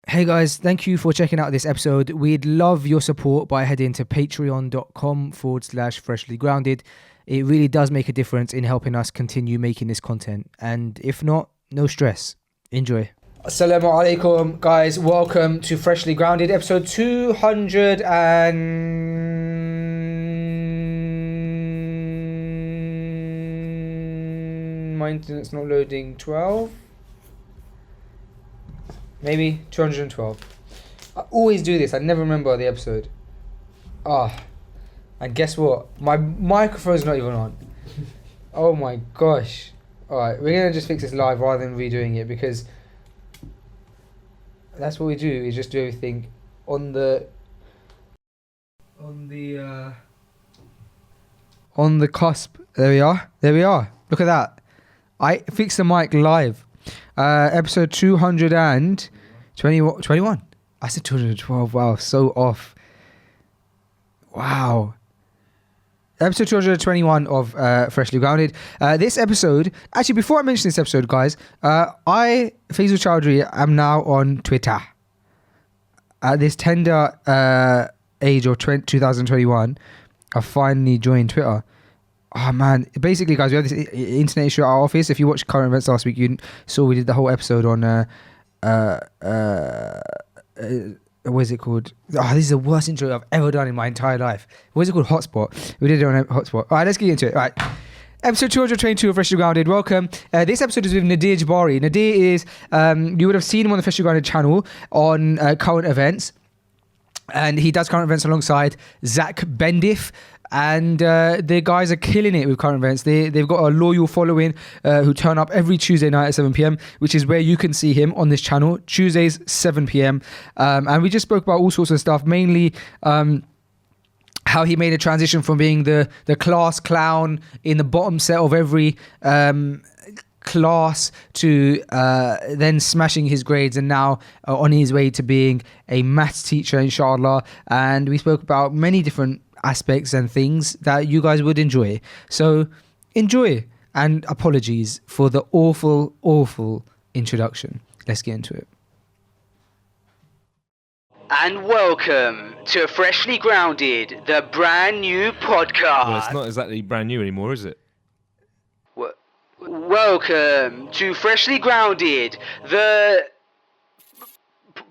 Hey guys, thank you for checking out this episode. We'd love your support by heading to patreon.com/freshlygrounded. It really does make a difference in helping us continue making this content. And if not, no stress. Enjoy. Assalamu alaikum, guys. Welcome to Freshly Grounded, episode 200 and... My internet's not loading. 12? Maybe 212. I always do this. I never remember the episode. And guess what? My microphone's not even on. Oh my gosh. Alright, we're gonna just fix this live rather than redoing it, because that's what we do, is just do everything on the cusp. There we are. Look at that. I fixed the mic live. Episode 221. I said 212. Wow, so off. Wow. Episode 221 of Freshly Grounded. This episode, actually, before I mention this episode, guys, I, Faisal Chowdhury, am now on Twitter. At this tender age of 2021, I finally joined Twitter. Oh man, basically guys, we have this internet issue at our office. If you watched current events last week, you saw we did the whole episode on what is it called? Oh, this is the worst intro I've ever done in my entire life. What is it called? Hotspot. We did it on Hotspot. Alright, let's get into it. Alright. Episode 222 of Freshly Grounded. Welcome. This episode is with Nadir Jibz. Nadir is, you would have seen him on the Freshly Grounded channel on current events. And he does current events alongside Zach Bendiff. And the guys are killing it with current events. They've got a loyal following who turn up every Tuesday night at 7 p.m, which is where you can see him on this channel, Tuesdays, 7 p.m. And we just spoke about all sorts of stuff, mainly how he made a transition from being the class clown in the bottom set of every class to then smashing his grades, and now on his way to being a maths teacher, inshallah. And we spoke about many different aspects and things that you guys would enjoy. So enjoy, and apologies for the awful introduction. Let's get into it. And welcome to Freshly Grounded, the brand new podcast. Well, it's not exactly brand new anymore, is it? Welcome to Freshly Grounded, the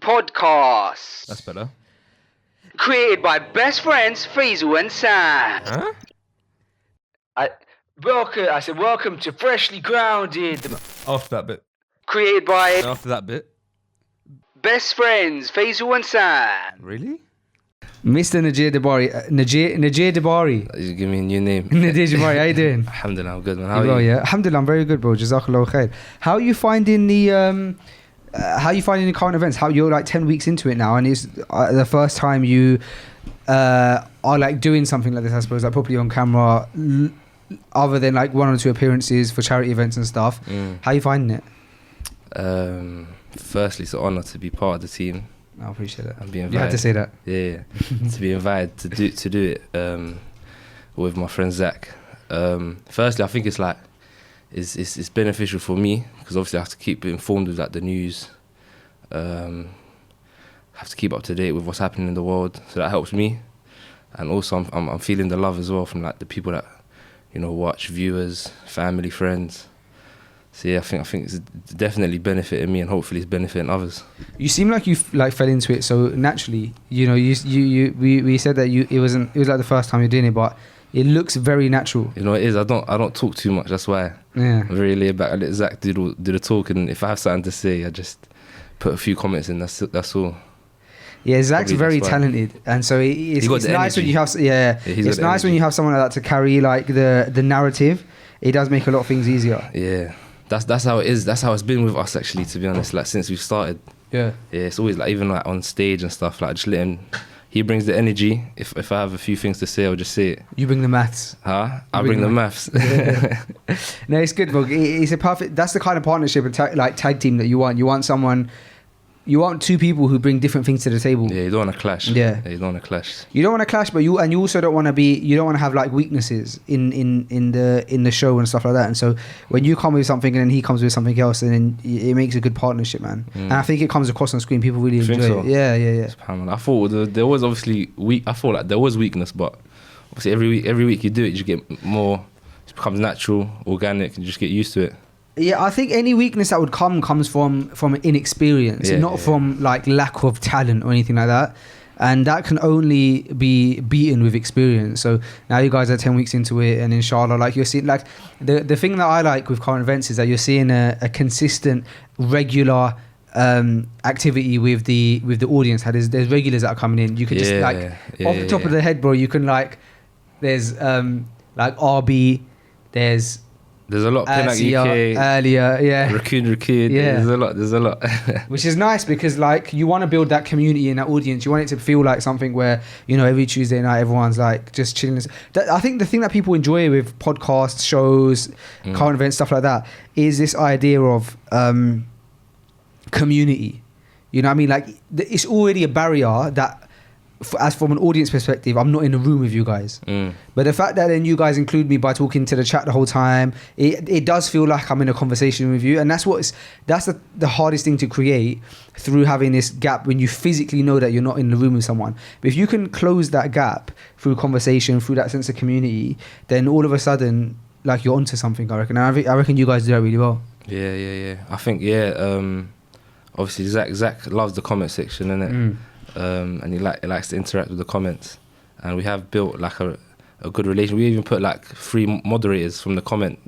podcast. That's better. Created by best friends Faisal and Sam. Huh? I said welcome to Freshly Grounded. After that bit. Created by After that bit. best friends Faisal and Sam. Really? Mr. Nadir Jibz. Nadir Jibz. You give me a new name. Nadir Jibz, how you doing? Alhamdulillah, I'm good, man. How are Well, you? yeah. Alhamdulillah, I'm very good, bro. Jazakallah khair. How are you finding the current events? How you're like 10 weeks into it now, and it's the first time you are like doing something like this, I suppose, like properly on camera, other than like 1 or 2 appearances for charity events and stuff. How are you finding it? Firstly, it's an honor to be part of the team. I appreciate it. And be invited. You had to say that. Yeah. To be invited to do it with my friend Zach. Firstly, I think it's like it's beneficial for me, because obviously I have to keep informed with like the news. Have to keep up to date with what's happening in the world, so that helps me. And also I'm feeling the love as well from like the people that, you know, watch, viewers, family, friends. So yeah, I think it's definitely benefiting me, and hopefully it's benefiting others. You seem like you like fell into it so naturally. You know, we said that it was like the first time you're doing it, but it looks very natural. You know, it is. I don't talk too much. That's why. Yeah. I'm very laid back. I let Zach do the talk, and if I have something to say, I just put a few comments in. That's all. Yeah, Zach's Probably very talented, and so it's got the nice when energy. you have it's nice when you have someone like that to carry like the narrative. It does make a lot of things easier. Yeah, that's how it is. That's how it's been with us, actually. To be honest, like since we've started. Yeah. Yeah, it's always like, even like on stage and stuff, like just let him. He brings the energy. If I have a few things to say, I'll just say it. You bring the maths. Huh? I bring the maths. No, it's good, bro. It's a perfect. That's the kind of partnership and like tag team that you want. You want someone You want two people who bring different things to the table. Yeah, you don't want to clash. Yeah. You don't want to clash. You don't want to clash, but you also don't want to be. You don't want to have like weaknesses in the show and stuff like that. And so when you come with something and then he comes with something else, and then it makes a good partnership, man. And I think it comes across on screen. People really enjoy So? it. Yeah. I thought there was obviously I thought like there was weakness, but obviously every week you do it, you get more. It becomes natural, organic, and you just get used to it. Yeah, I think any weakness that would comes from inexperience, not from like lack of talent or anything like that. And that can only be beaten with experience. So now you guys are 10 weeks into it, and inshallah, like you're seeing, like the thing that I like with current events is that you're seeing a consistent, regular activity with the audience. How there's regulars that are coming in. You can just like off the top of the head, bro. You can like there's like RB, there's a lot. Penalty UK, earlier, Raccoon. Yeah. There's a lot. Which is nice because like you want to build that community and that audience. You want it to feel like something where, you know, every Tuesday night everyone's like just chilling. I think the thing that people enjoy with podcasts, shows, current events, stuff like that, is this idea of community. You know what I mean? Like it's already a barrier that, as from an audience perspective, I'm not in a room with you guys. But the fact that then you guys include me by talking to the chat the whole time, it does feel like I'm in a conversation with you. And that's the hardest thing to create, through having this gap when you physically know that you're not in the room with someone. But if you can close that gap through conversation, through that sense of community, then all of a sudden, like, you're onto something, I reckon. I reckon you guys do that really well. Yeah. I think, obviously Zach loves the comment section, innit? And he likes to interact with the comments, and we have built like a good relation. We even put like 3 moderators from the comment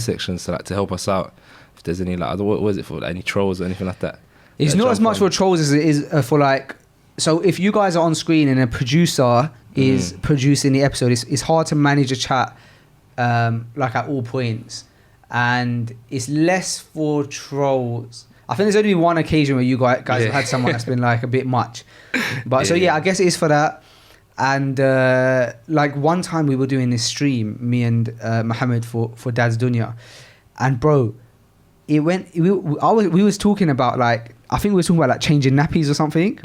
section, so like to help us out if there's any like what was it for, like, any trolls or anything like that. It's not as much for trolls as it is for like. So if you guys are on screen and a producer is producing the episode, it's hard to manage a chat like at all points, and it's less for trolls. I think there's only been one occasion where you guys have had someone that's been like a bit much. But I guess it is for that. And like one time we were doing this stream, me and Mohammed for Dad's Dunya. And bro, it went, we was talking about like, I think we were talking about like changing nappies or something.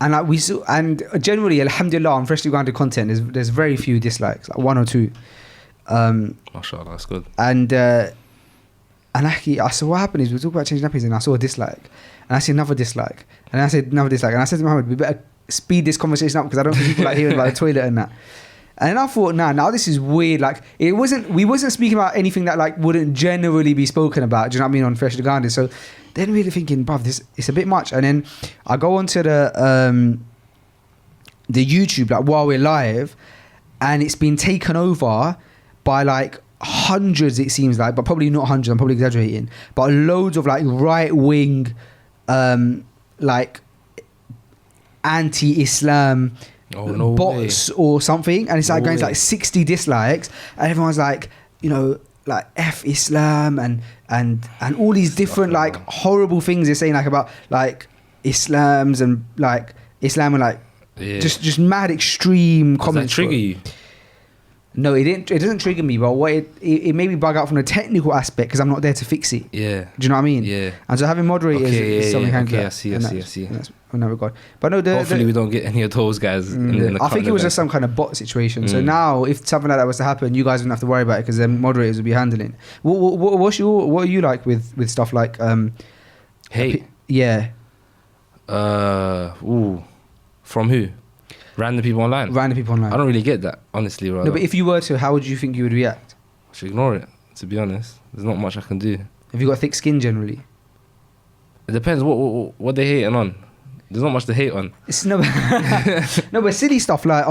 And like and generally, alhamdulillah, on freshly grounded content, there's very few dislikes, like 1 or 2. MashaAllah, that's good. And actually, I said, what happened is we were talking about changing nappies, and I saw a dislike, and I see another dislike, and I said another dislike, and I said to Mohammed, we better speed this conversation up because I don't think people like hearing about the toilet and that. And then I thought, now this is weird. Like we wasn't speaking about anything that like wouldn't generally be spoken about. Do you know what I mean, on Freshly Grounded? So then really thinking, bruv, this it's a bit much. And then I go onto the YouTube like while we're live, and it's been taken over by like hundreds, it seems like, but probably not hundreds, I'm probably exaggerating, but loads of like right-wing like anti-Islam bots or something, and it's like going to like 60 dislikes, and everyone's like, you know, like F Islam and all these different like horrible things they're saying like about like Islam and like just mad extreme comments. Does that trigger you? No, it didn't. It doesn't trigger me, but what it made me bug out from the technical aspect because I'm not there to fix it. Yeah. Do you know what I mean? Yeah. And so having moderators is something kind of. I see. In that regard. But no, hopefully we don't get any of those guys. In the I think it was just some kind of bot situation. So now, if something like that was to happen, you guys wouldn't have to worry about it because then moderators would be handling. What are you like with stuff like hate? Yeah. From who? Random people online. I don't really get that, honestly. Rather. No, but if you were to, how would you think you would react? I should ignore it, to be honest. There's not much I can do. Have you got thick skin generally? It depends what they hating on. There's not much to hate on. It's no, but silly stuff like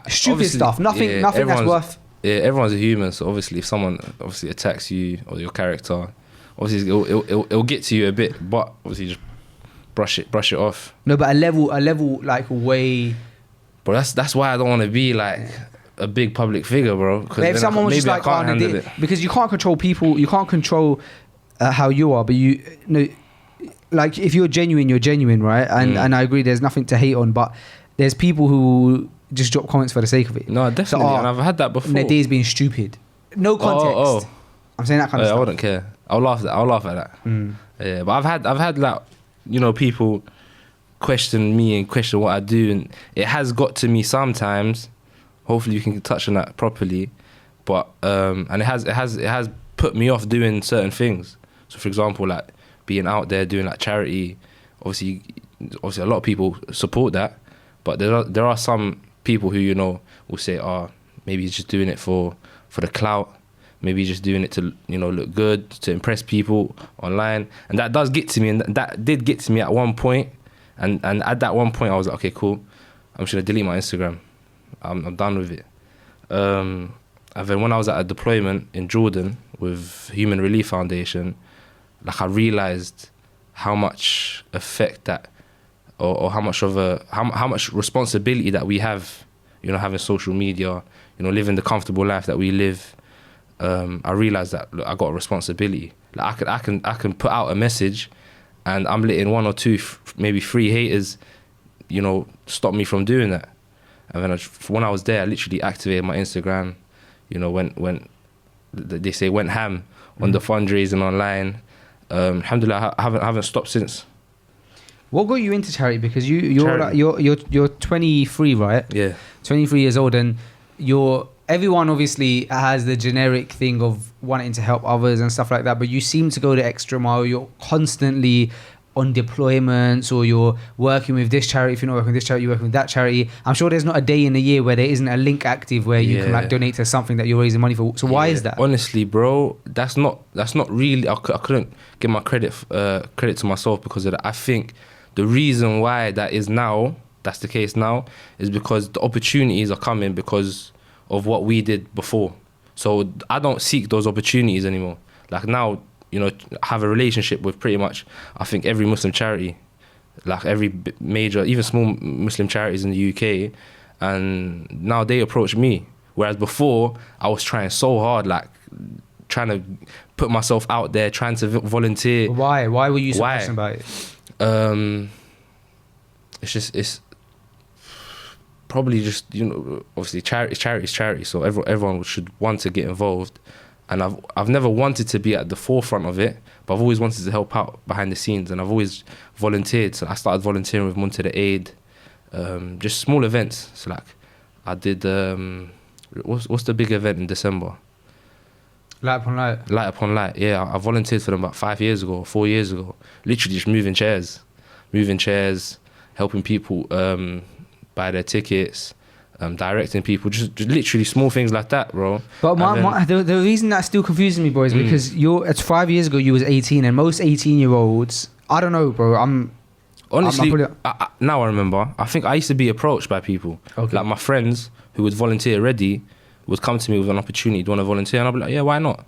stupid stuff. Nothing that's worth. Yeah, everyone's a human, so obviously if someone attacks you or your character, obviously it'll get to you a bit, but obviously just brush it off. No, but a level like way. But that's why I don't want to be like a big public figure, bro. But if someone was just like, because you can't control people, you can't control how you are, but you know, like if you're genuine, right? And I agree, there's nothing to hate on, but there's people who just drop comments for the sake of it. No, definitely, and I've had that before. Nadir's being stupid. No context. Oh. I'm saying that kind of stuff. I wouldn't care. I'll laugh at that. Yeah, but I've had like, you know, people question me and question what I do, and it has got to me sometimes. Hopefully you can touch on that properly, but and it has put me off doing certain things. So for example, like being out there doing like charity, obviously a lot of people support that, but there are some people who, you know, will say, maybe he's just doing it for the clout, maybe he's just doing it to, you know, look good, to impress people online, and that does get to me, and that did get to me at one point, and at that one point I was like, okay, cool, I'm just gonna delete my Instagram. I'm done with it. And then when I was at a deployment in Jordan with Human Relief Foundation, like I realised how much effect that, or how much responsibility that we have, you know, having social media, you know, living the comfortable life that we live. I realised that, look, I got a responsibility. Like I can put out a message, and I'm letting one or two, maybe 3 haters, you know, stop me from doing that. And then when I was there, I literally activated my Instagram, you know, when they say went ham on the fundraising online. Alhamdulillah, I haven't stopped since. What got you into charity? Because you're 23, right? Yeah. 23 years old, and everyone obviously has the generic thing of wanting to help others and stuff like that, but you seem to go the extra mile. You're constantly on deployments, or you're working with this charity. If you're not working with this charity, you're working with that charity. I'm sure there's not a day in the year where there isn't a link active where you can like donate to something that you're raising money for. So why is that? Honestly, bro, that's not really. I couldn't give my credit to myself because of that. I think the reason why that's the case now, is because the opportunities are coming because of what we did before. So I don't seek those opportunities anymore. Like now, you know, have a relationship with pretty much, I think, every Muslim charity, like every major, even small Muslim charities in the UK, and now they approach me. Whereas before, I was trying so hard, like trying to put myself out there, trying to volunteer. Why were you so passionate about it? It's probably just, you know, obviously charity, so everyone should want to get involved. And I've never wanted to be at the forefront of it, but I've always wanted to help out behind the scenes, and I've always volunteered. So I started volunteering with Muntada Aid, just small events. So like I did, what's the big event in December? Light Upon Light. Light Upon Light, yeah. I volunteered for them about 5 years ago, 4 years ago. Literally just moving chairs, helping people buy their tickets, directing people, just literally small things like that, bro. But the reason that still confuses me, bro, is because it's 5 years ago you was 18, and most 18-year-olds, I don't know, bro. Honestly, now I remember. I think I used to be approached by people. Okay. Like my friends who would volunteer already would come to me with an opportunity. Do you want to volunteer? And I'd be like, yeah, why not?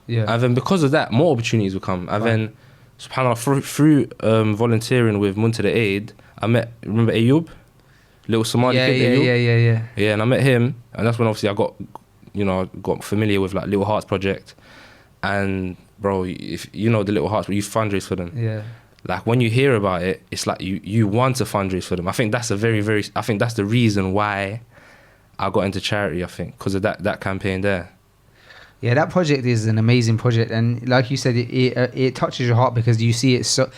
Yeah. And then because of that, more opportunities would come. And then, subhanAllah, through volunteering with Muntada Aid, I met, remember Ayub? Little Somali kid. Yeah. Yeah, and I met him, and that's when obviously I got familiar with like Little Hearts Project. And bro, if you know the Little Hearts, but you fundraise for them. Yeah. Like when you hear about it, it's like you want to fundraise for them. I think that's I think that's the reason why I got into charity. I think because of that campaign there. Yeah, that project is an amazing project, and like you said, it touches your heart because you see it. So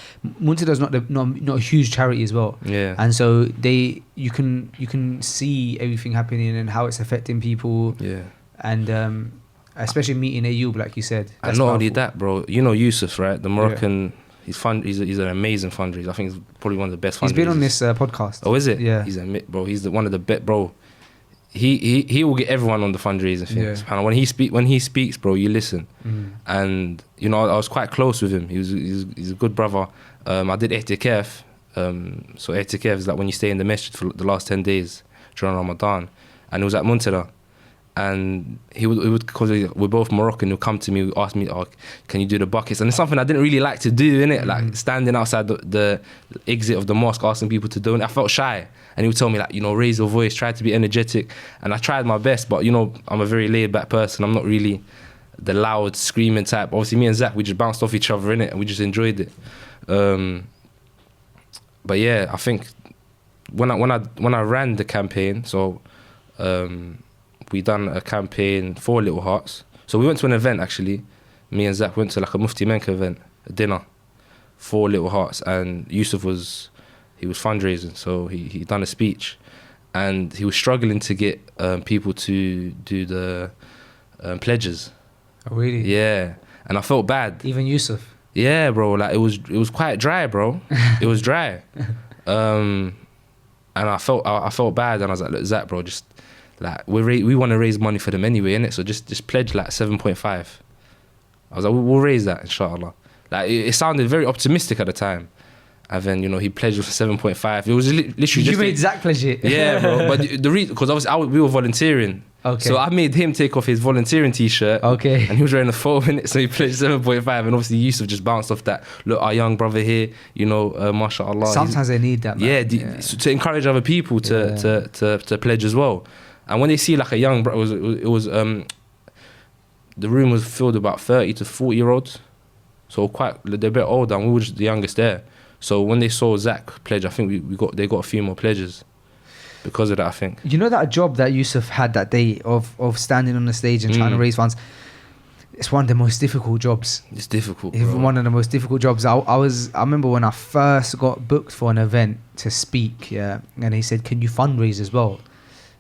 Muntada's not a huge charity as well. Yeah, and so you can see everything happening and how it's affecting people. Yeah, and especially meeting Ayub, like you said. And not only that, bro. You know Yusuf, right? The Moroccan. Yeah. He's an amazing fundraiser. I think he's probably one of the best fundraisers. He's been on this podcast. Oh, is it? Yeah. He's one of the best, bro. He will get everyone on the fundraising thing. Yeah. When he speaks, bro, you listen. And you know, I was quite close with him. He's a good brother. I did i'tikaf. So i'tikaf is like when you stay in the masjid for the last 10 days during Ramadan, and it was at Muntada. And he would, because we're both Moroccan, he'll come to me, ask me, can you do the buckets? And it's something I didn't really like to do, innit? Like standing outside the exit of the mosque, asking people to donate. I felt shy. And he would tell me, like, you know, raise your voice, try to be energetic. And I tried my best, but, you know, I'm a very laid back person. I'm not really the loud, screaming type. Obviously, me and Zach, we just bounced off each other, innit? And we just enjoyed it. But yeah, I think when I ran the campaign, so we done a campaign for Little Hearts. So we went to an event, actually. me and Zach went to like a Mufti Menka event, a dinner, for Little Hearts, and Yusuf was fundraising, so he done a speech, and he was struggling to get people to do the pledges. Oh, really? Yeah, and I felt bad. Even Yusuf. Yeah, bro. Like it was quite dry, bro. It was dry. And I felt bad, and I was like, look, Zach, bro, just like we want to raise money for them anyway, innit? So just pledge like 7.5. I was like, we'll raise that, inshallah. Like it sounded very optimistic at the time. And then, you know, he pledged for 7.5. It was literally just... You made Zach pledge it? Yeah, bro. But the reason... Because obviously we were volunteering. Okay. So I made him take off his volunteering T-shirt. Okay. And he was wearing a 4 minute, so he pledged 7.5. And obviously Yusuf just bounced off that. Look, our young brother here, you know, mashallah. Sometimes they need that, man. Yeah, to encourage other people to pledge as well. And when they see like a young... It was the room was filled with about 30 to 40-year-olds. So they're a bit older, and we were just the youngest there. So when they saw Zach pledge, I think they got a few more pledges because of that, I think. You know that job that Yusuf had that day of standing on the stage and trying to raise funds? It's one of the most difficult jobs. It's difficult, It's bro. one of the most difficult jobs. I remember when I first got booked for an event to speak, yeah, and he said, "Can you fundraise as well?"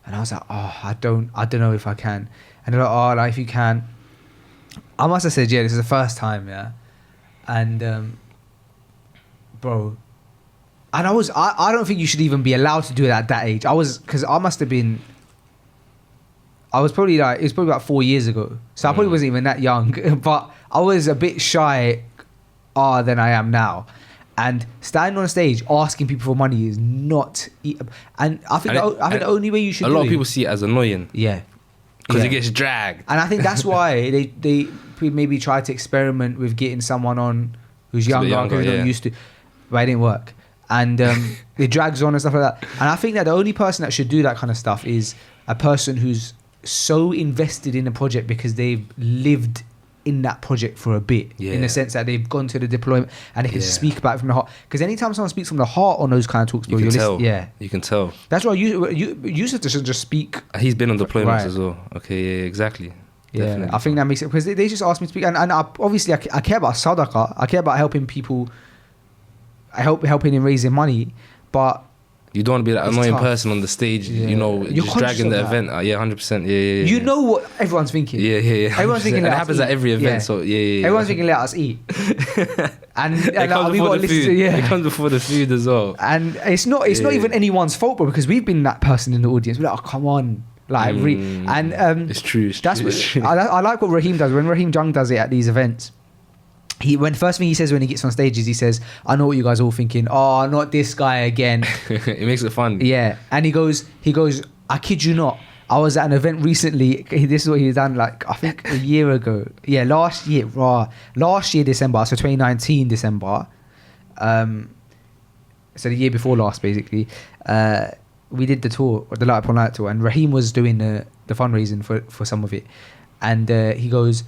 And I was like, "Oh, I don't know if I can." And they're like, "Oh, like if you can." I must have said, "Yeah, this is the first time, yeah." And bro, and I don't think you should even be allowed to do it at that age. Because I was probably like, it was probably about 4 years ago. So I probably wasn't even that young, but I was a bit shy than I am now. And standing on a stage asking people for money is not, and I think the only way you should a lot of people see it as annoying. Yeah. Because it gets dragged. And I think that's why they maybe try to experiment with getting someone on who's younger, because they're not used to, but it didn't work. And it drags on and stuff like that. And I think that the only person that should do that kind of stuff is a person who's so invested in a project because they've lived in that project for a bit, in the sense that they've gone to the deployment and they can speak about it from the heart. Because anytime someone speaks from the heart on those kind of talks, bro, you can tell. Yeah, you can tell. That's why you used to just speak. He's been on deployments Right. as well. Okay, yeah, exactly. Yeah, Definitely. I think that makes it, because they just asked me to speak, and obviously I care about sadaqah. I care about helping people. Helping in raising money, but you don't want to be that it's annoying tough. person on the stage, Yeah. you know, You're just conscious dragging the of that. event. Yeah, 100%. Yeah. you know what everyone's thinking. Yeah. Everyone's thinking, and let it us happens eat. at every event. Yeah. So yeah. Everyone's thinking, let us eat. and It comes we before got the to food. yeah. It comes before the food as well. And it's not even anyone's fault, bro, because we've been that person in the audience. We're like, oh, come on. Like, It's true. That's what I like what Raheem does. When Raheem Jung does it at these events, first thing he says when he gets on stage is he says, "I know what you guys are all thinking. Oh, not this guy again." It makes it fun. Yeah, and he goes, "I kid you not. I was at an event recently. This is what he's done. Like I think a year ago. Yeah, last year December. So 2019 December. So the year before last, basically. We did the tour, the Light Upon Light tour, and Raheem was doing the fundraising for some of it, and he goes,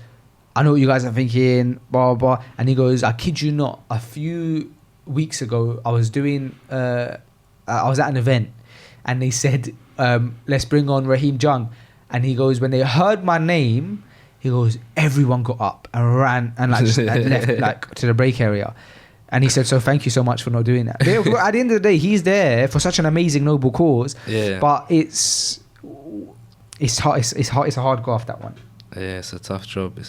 "I know what you guys are thinking, blah blah," and he goes, "I kid you not. A few weeks ago, I was at an event, and they said, let's bring on Raheem Jung," and he goes, "When they heard my name, he goes, everyone got up and ran and like just left like to the break area." And he said, "So thank you so much for not doing that." But at the end of the day, he's there for such an amazing, noble cause. Yeah. But it's hard. It's a hard graft, that one. Yeah, it's a tough job.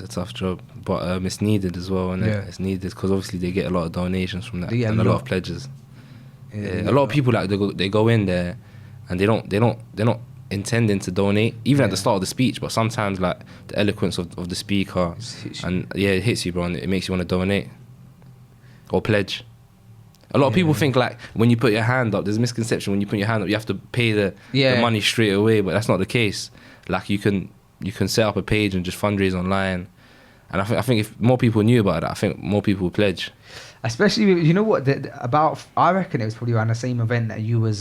But it's needed as well, and Yeah. it's needed because obviously they get a lot of donations from that, They get and a a lot lot. of pledges. Yeah. A lot of people like they go in there, and they're not intending to donate even at the start of the speech, but sometimes like the eloquence of the speaker, it hits you, bro, and it makes you want to donate or pledge. A lot of people think like when you put your hand up, there's a misconception when you put your hand up you have to pay the money straight away, but that's not the case. Like you can set up a page and just fundraise online, and I think if more people knew about that, I think more people would pledge. Especially, you know what? I reckon it was probably around the same event that you was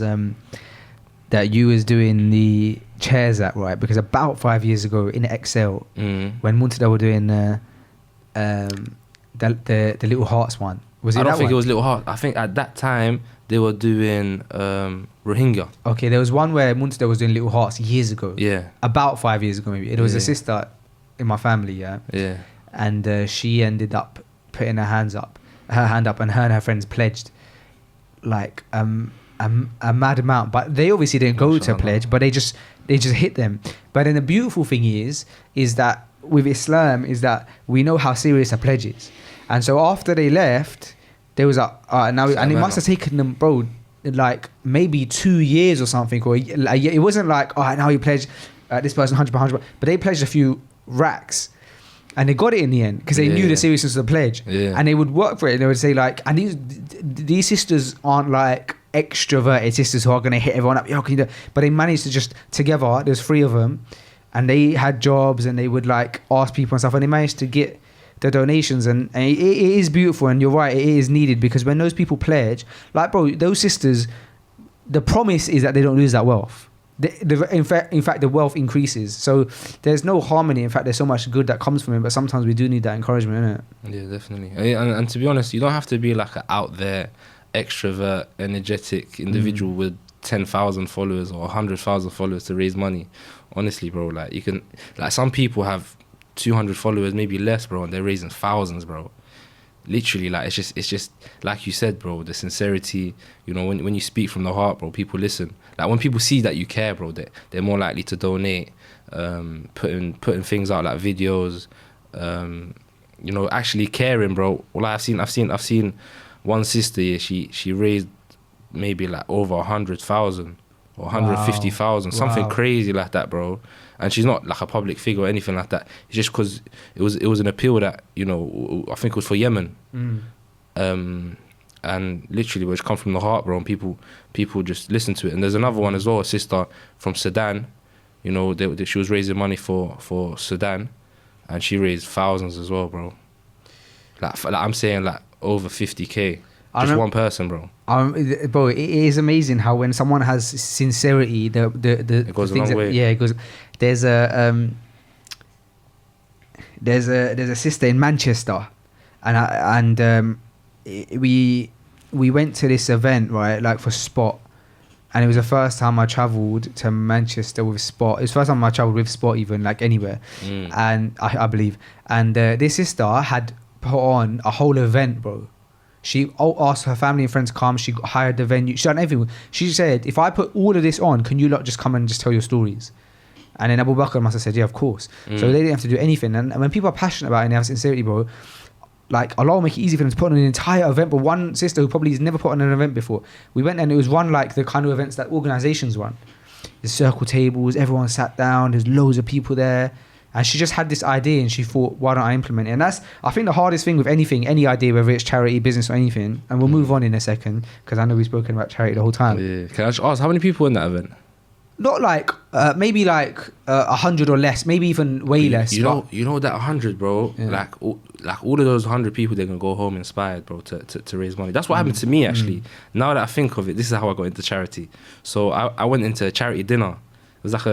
doing the chairs at, right? Because about 5 years ago in Excel, when Muntada were doing the Little Hearts one. I don't think it was Little Heart. I think at that time they were doing Rohingya. Okay, there was one where Muntada was doing Little Hearts years ago. Yeah. About 5 years ago, maybe. It was a sister in my family, yeah. Yeah. and she ended up putting her hand up, and her friends pledged like a mad amount. But they obviously didn't go to pledge, but they just hit them. But then the beautiful thing is that with Islam is that we know how serious a pledge is, and so after they left, they was like, now, and it must have taken them, bro, like maybe 2 years or something, or like, it wasn't like, all right, now you pledge this person 100, but they pledged a few racks. And they got it in the end because they knew the seriousness of the pledge, and they would work for it. And they would say like, and these sisters aren't like extroverted sisters who are going to hit everyone up. Yo, can you do? But they managed to just together. There's 3 of them, and they had jobs, and they would like ask people and stuff, and they managed to get the donations. And it is beautiful, and you're right, it is needed, because when those people pledge, like, bro, those sisters, the promise is that they don't lose that wealth. In fact, the wealth increases. So there's no harmony. In fact, there's so much good that comes from it. But sometimes we do need that encouragement, innit? Yeah, definitely. And to be honest, you don't have to be like an out there, extrovert, energetic individual with 10,000 followers or 100,000 followers to raise money. Honestly, bro, like you can, like some people have 200 followers, maybe less, bro, and they're raising thousands, bro. Literally, like it's just like you said, bro, the sincerity, you know, when you speak from the heart, bro, people listen. Like when people see that you care, bro, they're more likely to donate, putting things out like videos, you know, actually caring, bro. Well, I've seen one sister here, she raised maybe like over 100,000 or 150,000, something crazy like that, bro. And she's not like a public figure or anything like that. It's just because it was an appeal that, you know, I think it was for Yemen. And literally, which come from the heart, bro, and people just listen to it. And there's another one as well, a sister from Sudan. You know, she was raising money for Sudan, and she raised thousands as well, bro. Like I'm saying, like over 50K. Just one person, bro. Bro, it is amazing how when someone has sincerity, it goes a long way. Yeah, it goes. There's a sister in Manchester, and we went to this event, right, like for Spot, and it was the first time I travelled to Manchester with Spot. It was the first time I travelled with Spot, even like anywhere, and I believe. And this sister had put on a whole event, bro. She asked her family and friends to come. She hired the venue. She done everything. She said, if I put all of this on, can you lot just come and just tell your stories? And then Abu Bakr must have said, yeah, of course. So they didn't have to do anything. And when people are passionate about it and they have sincerity, bro, like Allah will make it easy for them to put on an entire event. But one sister who probably has never put on an event before, we went and it was one like the kind of events that organisations run. There's circle tables, everyone sat down, there's loads of people there. And she just had this idea and she thought, why don't I implement it? And that's, I think, the hardest thing with anything, any idea, whether it's charity, business or anything. And we'll move on in a second, because I know we've spoken about charity the whole time. Yeah. Can I just ask, how many people in that event? Not like, maybe like 100 or less, maybe even way less. You know that 100, bro, yeah. like all of those 100 people, they're going to go home inspired, bro, to raise money. That's what happened to me, actually. Now that I think of it, this is how I got into charity. So I went into a charity dinner. It was like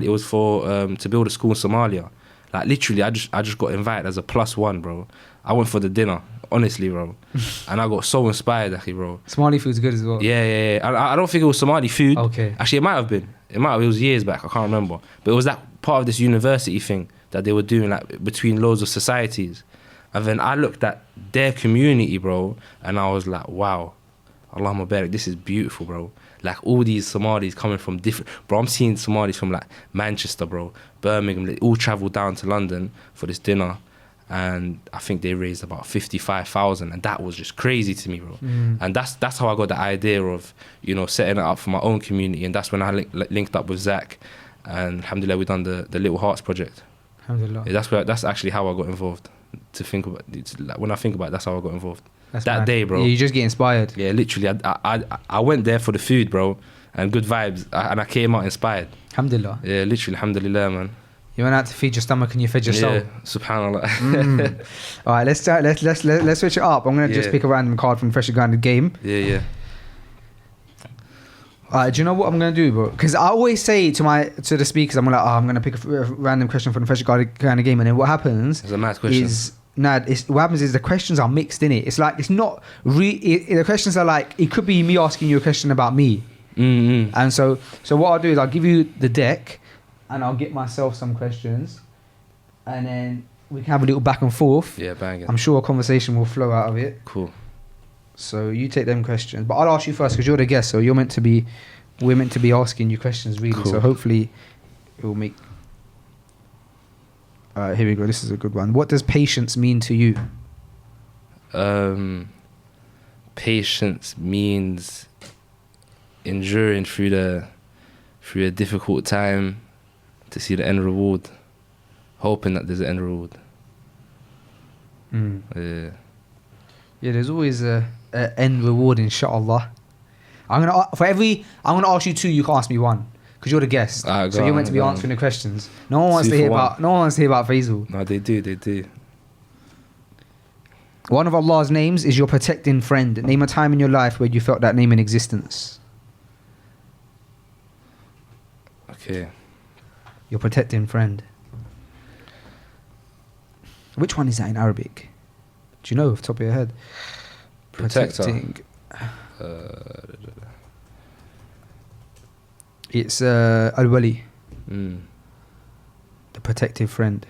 it was for to build a school in Somalia. Like literally, I just got invited as a +1, bro. I went for the dinner, honestly, bro, and I got so inspired, actually, bro. Somali food's good as well. Yeah. I don't think it was Somali food. Okay. Actually, it might have been. It was years back. I can't remember. But it was that part of this university thing that they were doing, like between loads of societies. And then I looked at their community, bro, and I was like, wow, Allahumma barik, this is beautiful, bro. Like all these Somalis coming from different, bro, I'm seeing Somalis from like Manchester, bro, Birmingham, they all travelled down to London for this dinner, and I think they raised about 55,000, and that was just crazy to me, bro. And that's how I got the idea of, you know, setting it up for my own community, and that's when I linked up with Zach, and alhamdulillah we done the Little Hearts project. Alhamdulillah. Yeah, that's actually how I got involved. To think about it, like when I think about it, that's how I got involved. That's that mad. Day, bro. Yeah, you just get inspired. Yeah, literally. I went there for the food, bro, and good vibes, and I came out inspired. Alhamdulillah. Yeah, literally, alhamdulillah, man. You went out to feed your stomach and you fed your soul. Yeah, subhanallah. All right, let's switch it up. I'm gonna just pick a random card from Freshly Grounded game. Yeah. Do you know what I'm gonna do, bro? Because I always say to the speakers, I'm like, I'm gonna pick a random question from the Freshly Grounded game, and then what happens? It's a mad question. What happens is the questions are mixed in it. It's like it's not the questions are like, it could be me asking you a question about me. And so what I'll do is I'll give you the deck, and I'll get myself some questions, and then we can have a little back and forth. Yeah, banging. I'm sure a conversation will flow out of it. Cool. So you take them questions, but I'll ask you first because you're the guest. So we're meant to be asking you questions, really. Cool. So hopefully, it will make. Here we go. This is a good one. What does patience mean to you? Patience means enduring through a difficult time to see the end reward, hoping that there's an end reward. Yeah. Yeah, there's always a end reward, inshallah. I'm gonna ask you two. You can ask me one because you're the guest. So you're meant to be answering the questions. No one wants to hear about Faisal. No, they do. One of Allah's names is your protecting friend. Name a time in your life where you felt that name in existence. Okay. Your protecting friend. Which one is that in Arabic? Do you know off the top of your head? Protector. Protecting. It's Al-Wali, the protective friend.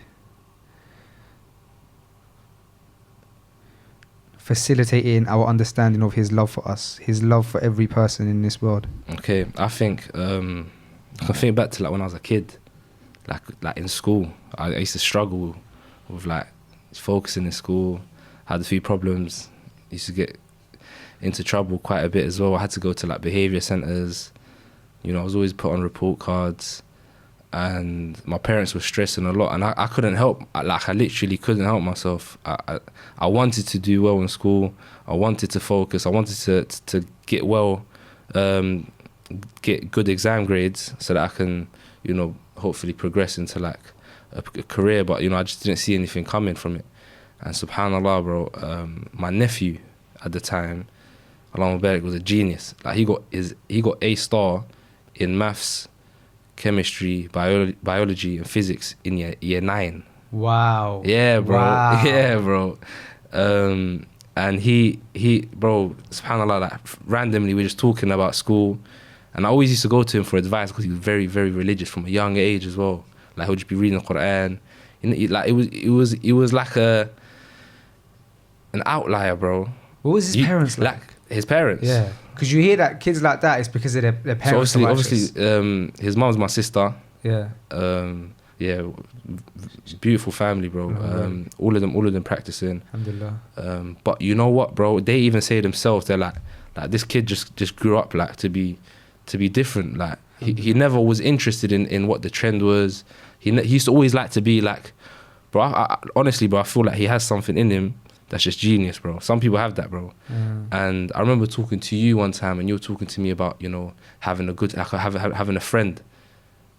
Facilitating our understanding of his love for us, his love for every person in this world. Okay, I think I can think back to like when I was a kid, like in school. I used to struggle with like focusing in school. Had a few problems. Used to get into trouble quite a bit as well. I had to go to like behaviour centres. You know, I was always put on report cards, and my parents were stressing a lot, and I couldn't help. I literally couldn't help myself. I wanted to do well in school. I wanted to focus. I wanted to get well, get good exam grades so that I can, you know, hopefully progress into like a career. But you know, I just didn't see anything coming from it. And subhanallah, bro, my nephew at the time, Allah Mubarak, was a genius. Like he got A star in maths, chemistry, biology and physics in year 9. Wow. Yeah, bro. Wow. Yeah, bro. And he bro, subhanallah, like randomly we're just talking about school, and I always used to go to him for advice because he was very, very religious from a young age as well. Like he'll just be reading the Quran. You know, like it was like an outlier, bro. What was his parents like? His parents. Yeah, because you hear that kids like that, it's because of their parents. So obviously, his mum's my sister. Yeah. Yeah, beautiful family, bro. All of them practicing. Alhamdulillah. But you know what, bro? They even say themselves, they're like this kid just grew up like to be different. Like he never was interested in what the trend was. He used to always like to be like, bro. I honestly, bro, I feel like he has something in him that's just genius, bro. Some people have that, bro. And I remember talking to you one time, and you were talking to me about, you know, having a friend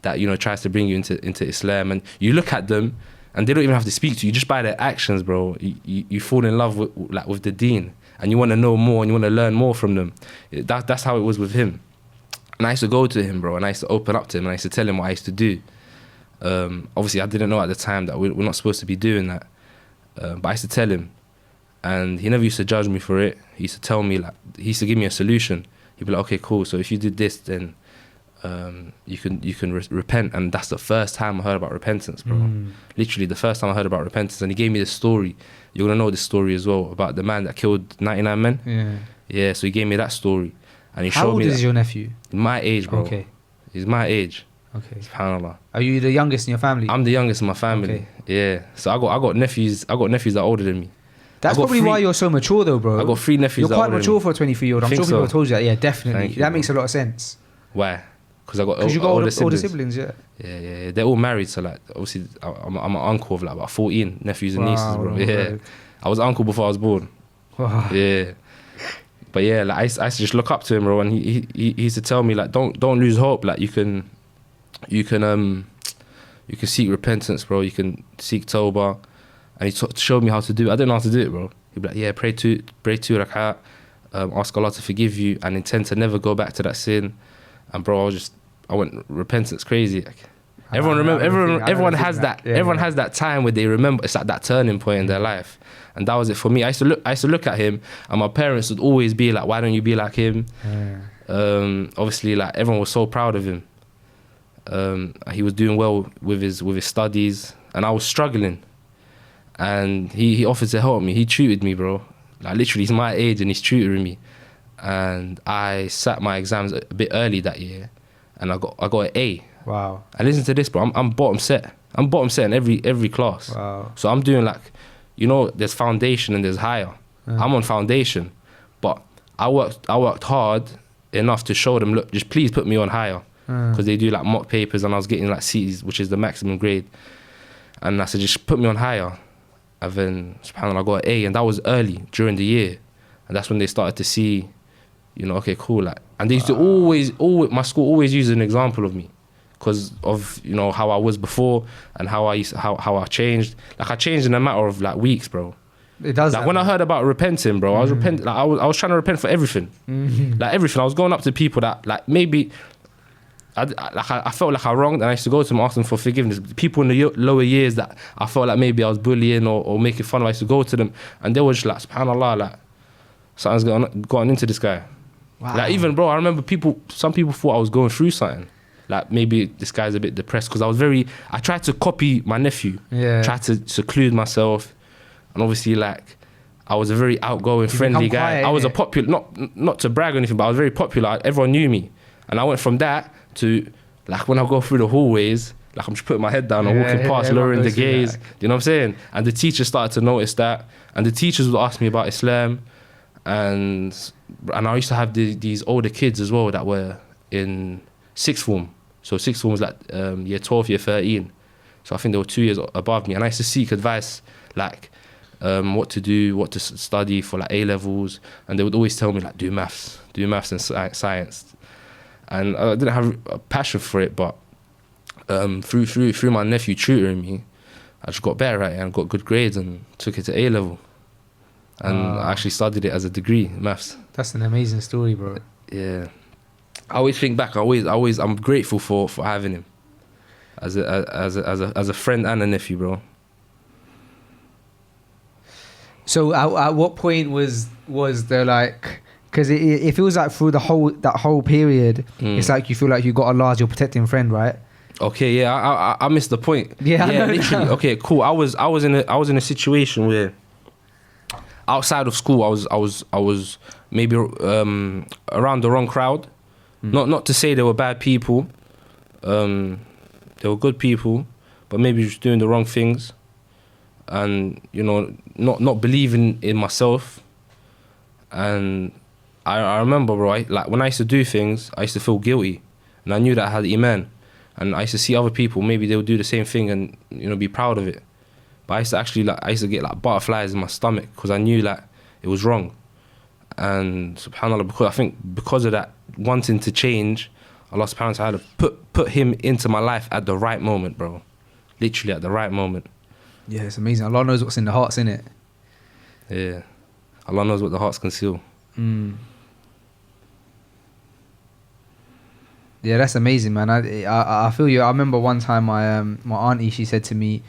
that, you know, tries to bring you into Islam, and you look at them and they don't even have to speak to you, just by their actions, bro. You fall in love with the deen, and you want to know more and you want to learn more from them. That's how it was with him. And I used to go to him, bro, and I used to open up to him, and I used to tell him what I used to do. Obviously I didn't know at the time that we're not supposed to be doing that, but I used to tell him, and he never used to judge me for it. He used to tell me, like, he used to give me a solution. He'd be like, okay, cool, so if you did this, then you can repent. And that's the first time I heard about repentance, bro. Literally the first time I heard about repentance. And he gave me this story. You're gonna know this story as well, about the man that killed 99 men. Yeah, so he gave me that story, and he showed me. How old is your nephew? My age, bro. Okay. He's my age. Okay. Subhanallah. Are you the youngest in your family? I'm the youngest in my family. Okay. Yeah. So I got nephews that are older than me. That's probably why you're so mature, though, bro. I got 3 nephews. You're quite mature for a 23-year-old. I'm sure people have told you that. Yeah, definitely. Thank you, that bro. makes a lot of sense. Why? Because I got older siblings. siblings. Yeah. Yeah. They're all married, so like obviously I'm an uncle of like about 14 nephews and nieces, bro. Yeah. I was uncle before I was born. Wow. Yeah. But yeah, like I used to just look up to him, bro, and he used to tell me, like, don't lose hope. Like you can seek repentance, bro. You can seek tawbah, and he showed me how to do it. I didn't know how to do it, bro. He'd be like, yeah, pray two rak'at, ask Allah to forgive you, and intend to never go back to that sin. And bro, I went repentance crazy. Like, everyone has that. Everyone has that time where they remember. It's like that turning point in their life, and that was it for me. I used to look at him, and my parents would always be like, "Why don't you be like him?" Obviously, like everyone was so proud of him. He was doing well with his studies, and I was struggling. and he offered to help me. He tutored me, bro. Like literally, he's my age and he's tutoring me. And I sat my exams a bit early that year, and I got an A. Wow. And listen to this, bro. I'm bottom set. I'm bottom set in every class. Wow. So I'm doing like, you know, there's foundation and there's higher. I'm on foundation, but I worked hard enough to show them, look, just please put me on higher, because they do like mock papers, and I was getting like C's, which is the maximum grade. And I said, just put me on higher. And then, subhanAllah, I got an A, and that was early during the year. And that's when they started to see, you know, okay, cool. Like, and they used to always, my school always used an example of me, because of, you know, how I was before and how I changed. Like, I changed in a matter of like weeks, bro. It does. Like when I heard about repenting, bro, I was repenting. Like I was trying to repent for everything, like everything. I was going up to people that like maybe, I felt like I wronged, and I used to go to them, ask them for forgiveness. People in the lower years that I felt like maybe I was bullying or making fun of, I used to go to them, and they were just like, subhanallah, like something's gotten into this guy. Wow. Like even, bro, I remember some people thought I was going through something. Like maybe this guy's a bit depressed, because I tried to copy my nephew. Yeah. Tried to seclude myself. And obviously, like, I was a very outgoing, friendly guy. Quiet, I was a popular, not to brag or anything, but I was very popular. Everyone knew me. And I went from that to, like, when I go through the hallways, like, I'm just putting my head down and walking past, lowering the gaze. You know what I'm saying? And the teachers started to notice that. And the teachers would ask me about Islam. And I used to have these older kids as well that were in sixth form. So sixth form was like year 12, year 13. So I think they were 2 years above me. And I used to seek advice, like, what to do, what to study for like A-levels, and they would always tell me like do maths and science, and I didn't have a passion for it, but through my nephew tutoring me, I just got better at it and got good grades and took it to A-level, and I actually studied it as a degree, maths. That's an amazing story, bro. Yeah, I always think back. I'm grateful for having him as a friend and a nephew, bro. So at what point was there like, because it feels like through that whole period, it's like you feel like you got Allah as your protecting friend, right? Okay, yeah, I missed the point. Yeah, literally. Okay, cool. I was in a situation where outside of school, I was maybe around the wrong crowd. Not to say they were bad people. They were good people, but maybe just doing the wrong things. And, you know, not believing in myself. And I remember, bro, like when I used to do things, I used to feel guilty, and I knew that I had Iman, and I used to see other people, maybe they would do the same thing and, you know, be proud of it. But I used to get like butterflies in my stomach, because I knew that it was wrong. And subhanAllah, because of that wanting to change, Allah subhanahu wa ta'ala put him into my life at the right moment, bro. Literally at the right moment. Yeah, it's amazing. Allah knows what's in the hearts, innit? Yeah. Allah knows what the hearts conceal. Yeah, that's amazing, man. I feel you. I remember one time my auntie, she said to me,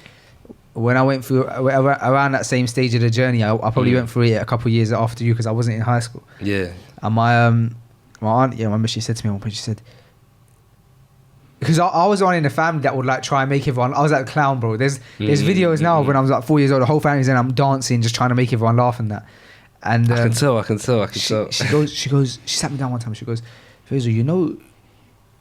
when I went through around that same stage of the journey, I probably went through it a couple of years after you, because I wasn't in high school. Yeah. And my auntie, I remember she said to me at one point, she said, because I was the one in the family that would like try and make everyone. I was like a clown, bro. There's videos now when I was like 4 years old. The whole family's in. I'm dancing, just trying to make everyone laugh and that. And I can tell. She sat me down one time. She goes, Faisal, you know,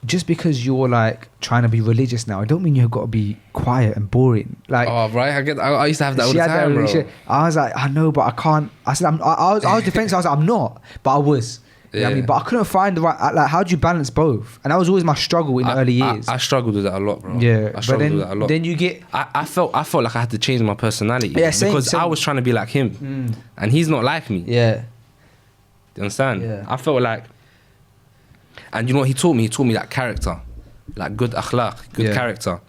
just because you're like trying to be religious now, I don't mean you've got to be quiet and boring. Like, oh, right. I used to have that all the time, bro. I was like, I know, but I can't. I said, I was defensive. I was like, I'm not, but I was. You know what I mean? But I couldn't find the right, like, how do you balance both? And that was always my struggle in the early years. I struggled with that a lot, bro. Yeah, I struggled with that a lot. Then you get... I felt like I had to change my personality. Yeah, same, because I was trying to be like him. And he's not like me. Yeah. Do you understand? Yeah. I felt like... And you know what he taught me? He taught me that character. Like good akhlaq, good character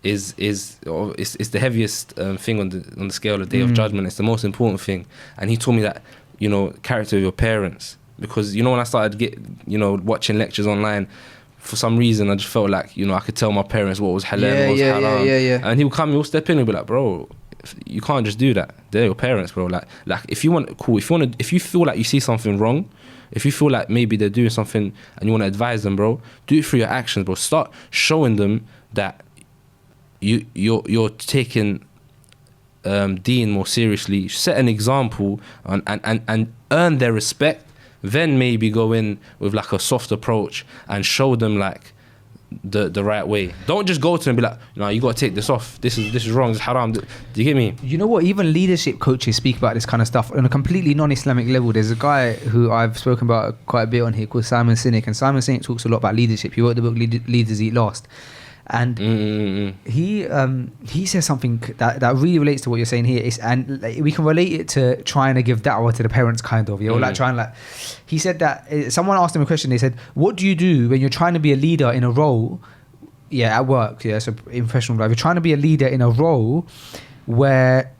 is the heaviest thing on the scale of Day of Judgment. It's the most important thing. And he taught me that, you know, character of your parents. Because, you know, when I started watching lectures online, for some reason I just felt like, you know, I could tell my parents what was halal, what was haram. Yeah. And he would come, he'll step in and be like, bro, you can't just do that. They're your parents, bro. Like if you feel like you see something wrong, if you feel like maybe they're doing something and you want to advise them, bro, do it through your actions, bro. Start showing them that you're taking Dean more seriously, set an example, and earn their respect. Then maybe go in with like a soft approach and show them like the right way. Don't just go to them and be like, no, you got to take this off. This is wrong. This is haram. Do you get me? You know what? Even leadership coaches speak about this kind of stuff on a completely non-Islamic level. There's a guy who I've spoken about quite a bit on here called Simon Sinek, and Simon Sinek talks a lot about leadership. He wrote the book Leaders Eat Last. And he says something that really relates to what you're saying here. And like, we can relate it to trying to give da'wah to the parents, kind of. Like trying like. He said that someone asked him a question. They said, "What do you do when you're trying to be a leader in a role? Yeah, at work. Yeah, so in professional life, you're trying to be a leader in a role where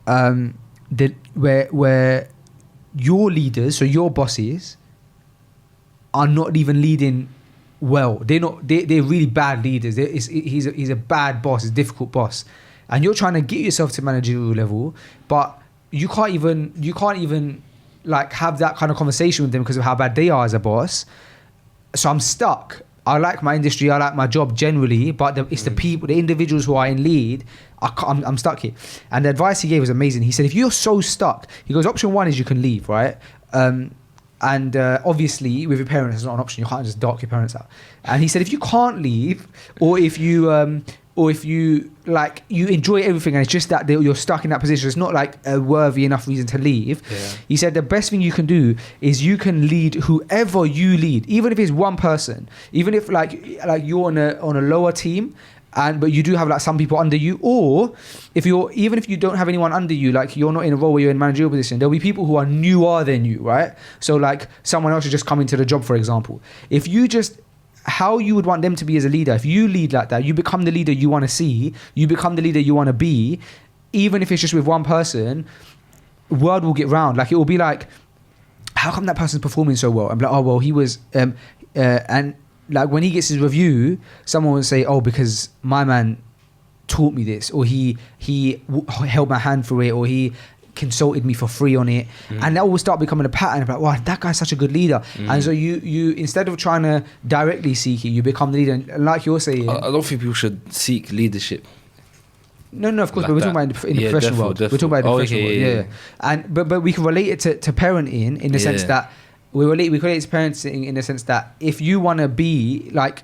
where your leaders, so your bosses, are not even leading." Well, they're really bad leaders. He's a bad boss, he's a difficult boss, and you're trying to get yourself to managerial level, but you can't even like have that kind of conversation with them because of how bad they are as a boss. So I'm stuck. I like my industry, I like my job generally, but it's the people, the individuals who are in lead. I'm stuck here. And the advice he gave was amazing. He said, if you're so stuck, he goes, option one is you can leave, right? And obviously, with your parents, it's not an option. You can't just dock your parents out. And he said, if you can't leave, or if you like you enjoy everything, and it's just that you're stuck in that position, it's not like a worthy enough reason to leave. Yeah. He said the best thing you can do is you can lead whoever you lead, even if it's one person, even if like you're on a lower team. But you do have like some people under you, or even if you don't have anyone under you, like you're not in a role where you're in managerial position, there'll be people who are newer than you, right? So like someone else is just coming to the job, for example. If you just, how you would want them to be as a leader, if you lead like that, you become the leader you want to see, you become the leader you want to be, even if it's just with one person, word will get round. Like it will be like, how come that person's performing so well? I'm like, oh well, he was, and like when he gets his review, someone will say, oh, because my man taught me this, or he held my hand through it, or he consulted me for free on it. And that will start becoming a pattern of like, wow, that guy's such a good leader. And so you instead of trying to directly seek it, you become the leader. And like you're saying, I don't think people should seek leadership. No, of course, like but we're talking about in the professional world. We're talking about in the professional world, yeah. And but we can relate it to parenting in the sense that we relate to parenting in the sense that if you want to be like,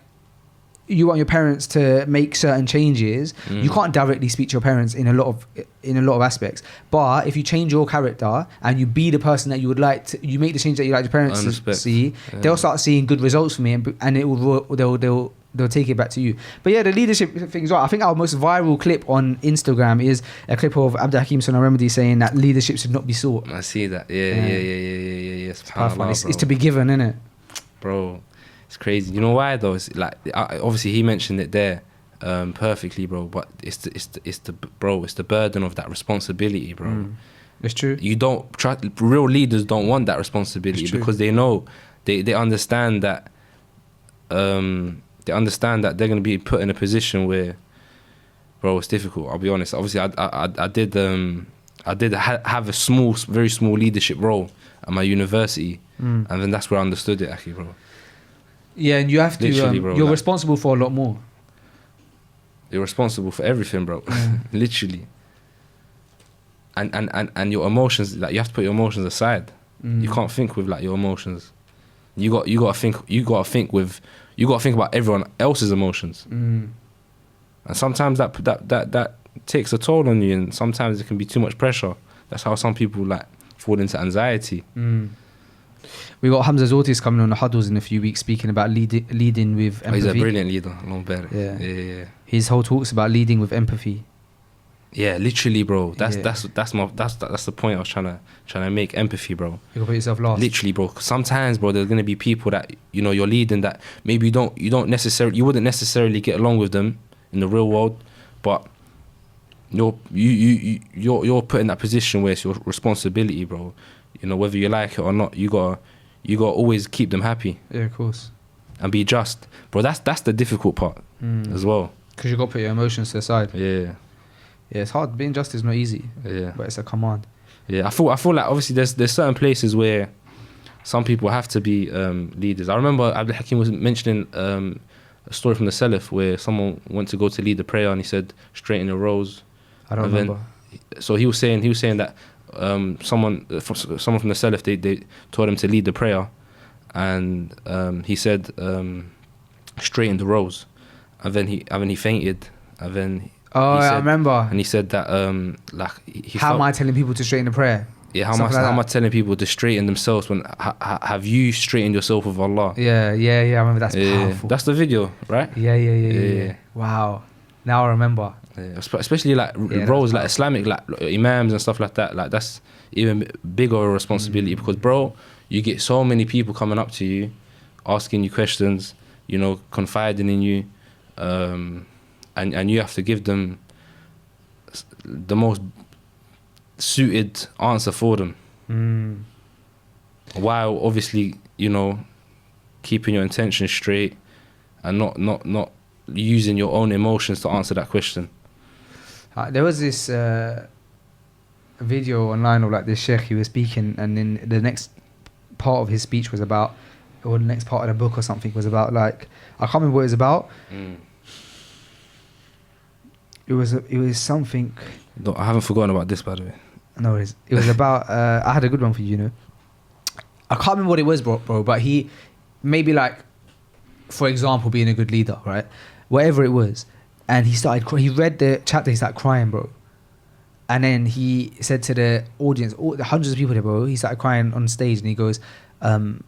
you want your parents to make certain changes, you can't directly speak to your parents in a lot of aspects. But if you change your character and you be the person that you would like to, you make the change that you like your parents to see, they'll start seeing good results from it, and it will they'll take it back to you. But yeah, the leadership thing is right. I think our most viral clip on Instagram is a clip of Abdul Hakim Sunnah Remedy saying that leadership should not be sought. I see that. Yeah. It's to be given, isn't it? Bro, it's crazy. You know why though? It's like obviously he mentioned it there perfectly, bro. But it's the burden of that responsibility, bro. It's true. You don't try. Real leaders don't want that responsibility because they know they understand that. They understand that they're going to be put in a position where, bro, it's difficult. I'll be honest. Obviously, I did have a very small leadership role at my university, and then that's where I understood it, actually, bro. Yeah, and you have to. You're responsible for a lot more. You're responsible for everything, bro. Literally. And your emotions, like you have to put your emotions aside. You can't think with like your emotions. You got to think about everyone else's emotions. And sometimes that takes a toll on you, and sometimes it can be too much pressure. That's how some people like fall into anxiety. We got Hamza Zortis coming on the huddles in a few weeks, speaking about leading with empathy. He's a brilliant leader. Yeah. His whole talk's about leading with empathy. Yeah, literally, bro. That's the point I was trying to make. Empathy, bro. You can put yourself last. Literally, bro. Sometimes, bro, there's gonna be people that you're leading that maybe you wouldn't necessarily get along with them in the real world, but you're put in that position where it's your responsibility, bro. Whether you like it or not, you gotta always keep them happy. Yeah, of course. And be just, bro. That's the difficult part as well. Because you gotta put your emotions to the side. Yeah. Yeah, it's hard. Being just is not easy. Yeah. But it's a command. Yeah, I feel like obviously there's certain places where some people have to be leaders. I remember Abdul Hakim was mentioning a story from the Salaf where someone went to go to lead the prayer and he said, straighten your rows. I don't remember. so he was saying that someone from the Salaf, they told him to lead the prayer, and he said straighten the rows, and then he fainted, and then I remember. and he said that like he How felt, am I telling people to straighten the prayer? yeah, how Something am like I telling people to straighten themselves when have you straightened yourself with Allah? Yeah. I remember. That's powerful. That's the video, right? Yeah. Wow. Now I remember. Yeah, especially like roles like Islamic, like imams and stuff like that. Like that's even bigger a responsibility because, bro, you get so many people coming up to you, asking you questions, you know, confiding in you, and you have to give them the most suited answer for them, while obviously, you know, keeping your intentions straight and not using your own emotions to answer that question. There was this video online of like this sheikh, he was speaking, and then the next part of his speech was about, or the next part of the book or something was about, like, I can't remember what it was about. It was something. No, I haven't forgotten about this, by the way. No, it was about. I had a good one for you, you know. I can't remember what it was, bro. But he, maybe like, for example, being a good leader, right? Whatever it was, and he read the chapter. He started crying, bro. And then he said to the audience, all the hundreds of people there, bro. He started crying on stage, and he goes, "I'm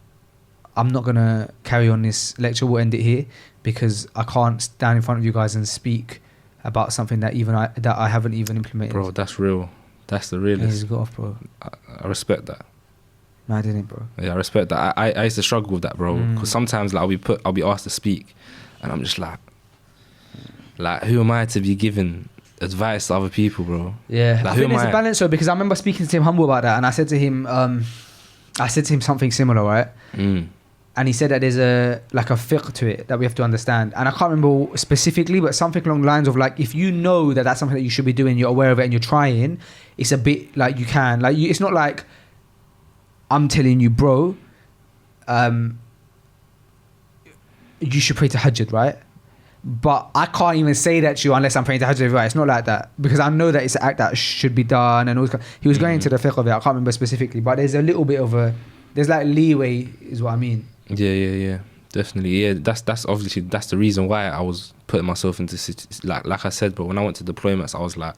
not gonna carry on this lecture. We'll end it here because I can't stand in front of you guys and speak about something that I haven't even implemented." Bro, that's real. That's the And realest. he's got off, bro. I respect that. No, I didn't, bro. Yeah, I respect that. I used to struggle with that, bro. Because sometimes like I'll be asked to speak, and I'm just like, who am I to be giving advice to other people, bro? Yeah, Like, I who think am there's a I? balance though, because I remember speaking to Tim Humble about that, and I said to him something similar, right? And he said that there's a fiqh to it that we have to understand, and I can't remember specifically, but something along the lines of like, if you know that that's something that you should be doing, you're aware of it, and you're trying, it's a bit like you can, like, it's not like I'm telling you, bro, you should pray tahajjud, right? But I can't even say that to you unless I'm praying tahajjud, right? It's not like that, because I know that it's an act that should be done, and all this. He was going into the fiqh of it. I can't remember specifically, but there's a little bit of there's like leeway, is what I mean. Yeah, definitely. Yeah, that's obviously that's the reason why I was putting myself into like I said, but when I went to deployments, I was like,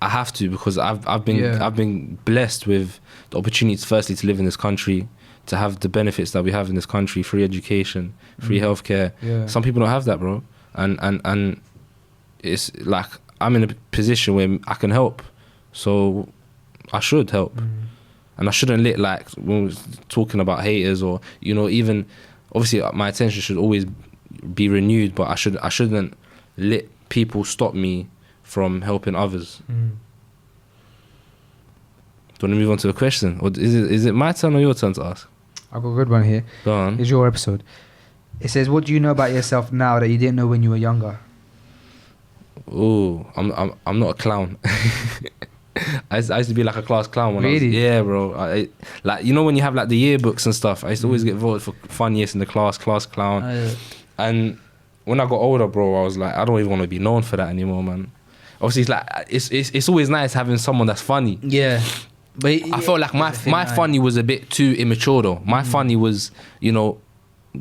I have to, because I've been blessed with the opportunity to, firstly, to live in this country, to have the benefits that we have in this country, free education, free healthcare. Yeah. Some people don't have that, bro, and it's like I'm in a position where I can help, so I should help. And I shouldn't let, like, when we're talking about haters, or, you know, even obviously my attention should always be renewed, but I shouldn't let people stop me from helping others. Do you want to move on to a question, or is it my turn or your turn to ask? I've got a good one here. Go on. It's your episode. It says, what do you know about yourself now that you didn't know when you were younger? Oh, I'm not a clown. I used to be like a class clown when Really? Yeah, bro. I like, you know, when you have like the yearbooks and stuff, I used to always get voted for funniest in the class clown. Yeah. And when I got older, bro, I was like, I don't even want to be known for that anymore, man. Obviously, it's like it's always nice having someone that's funny. Yeah. But I felt like my funny was a bit too immature though. My funny was, you know,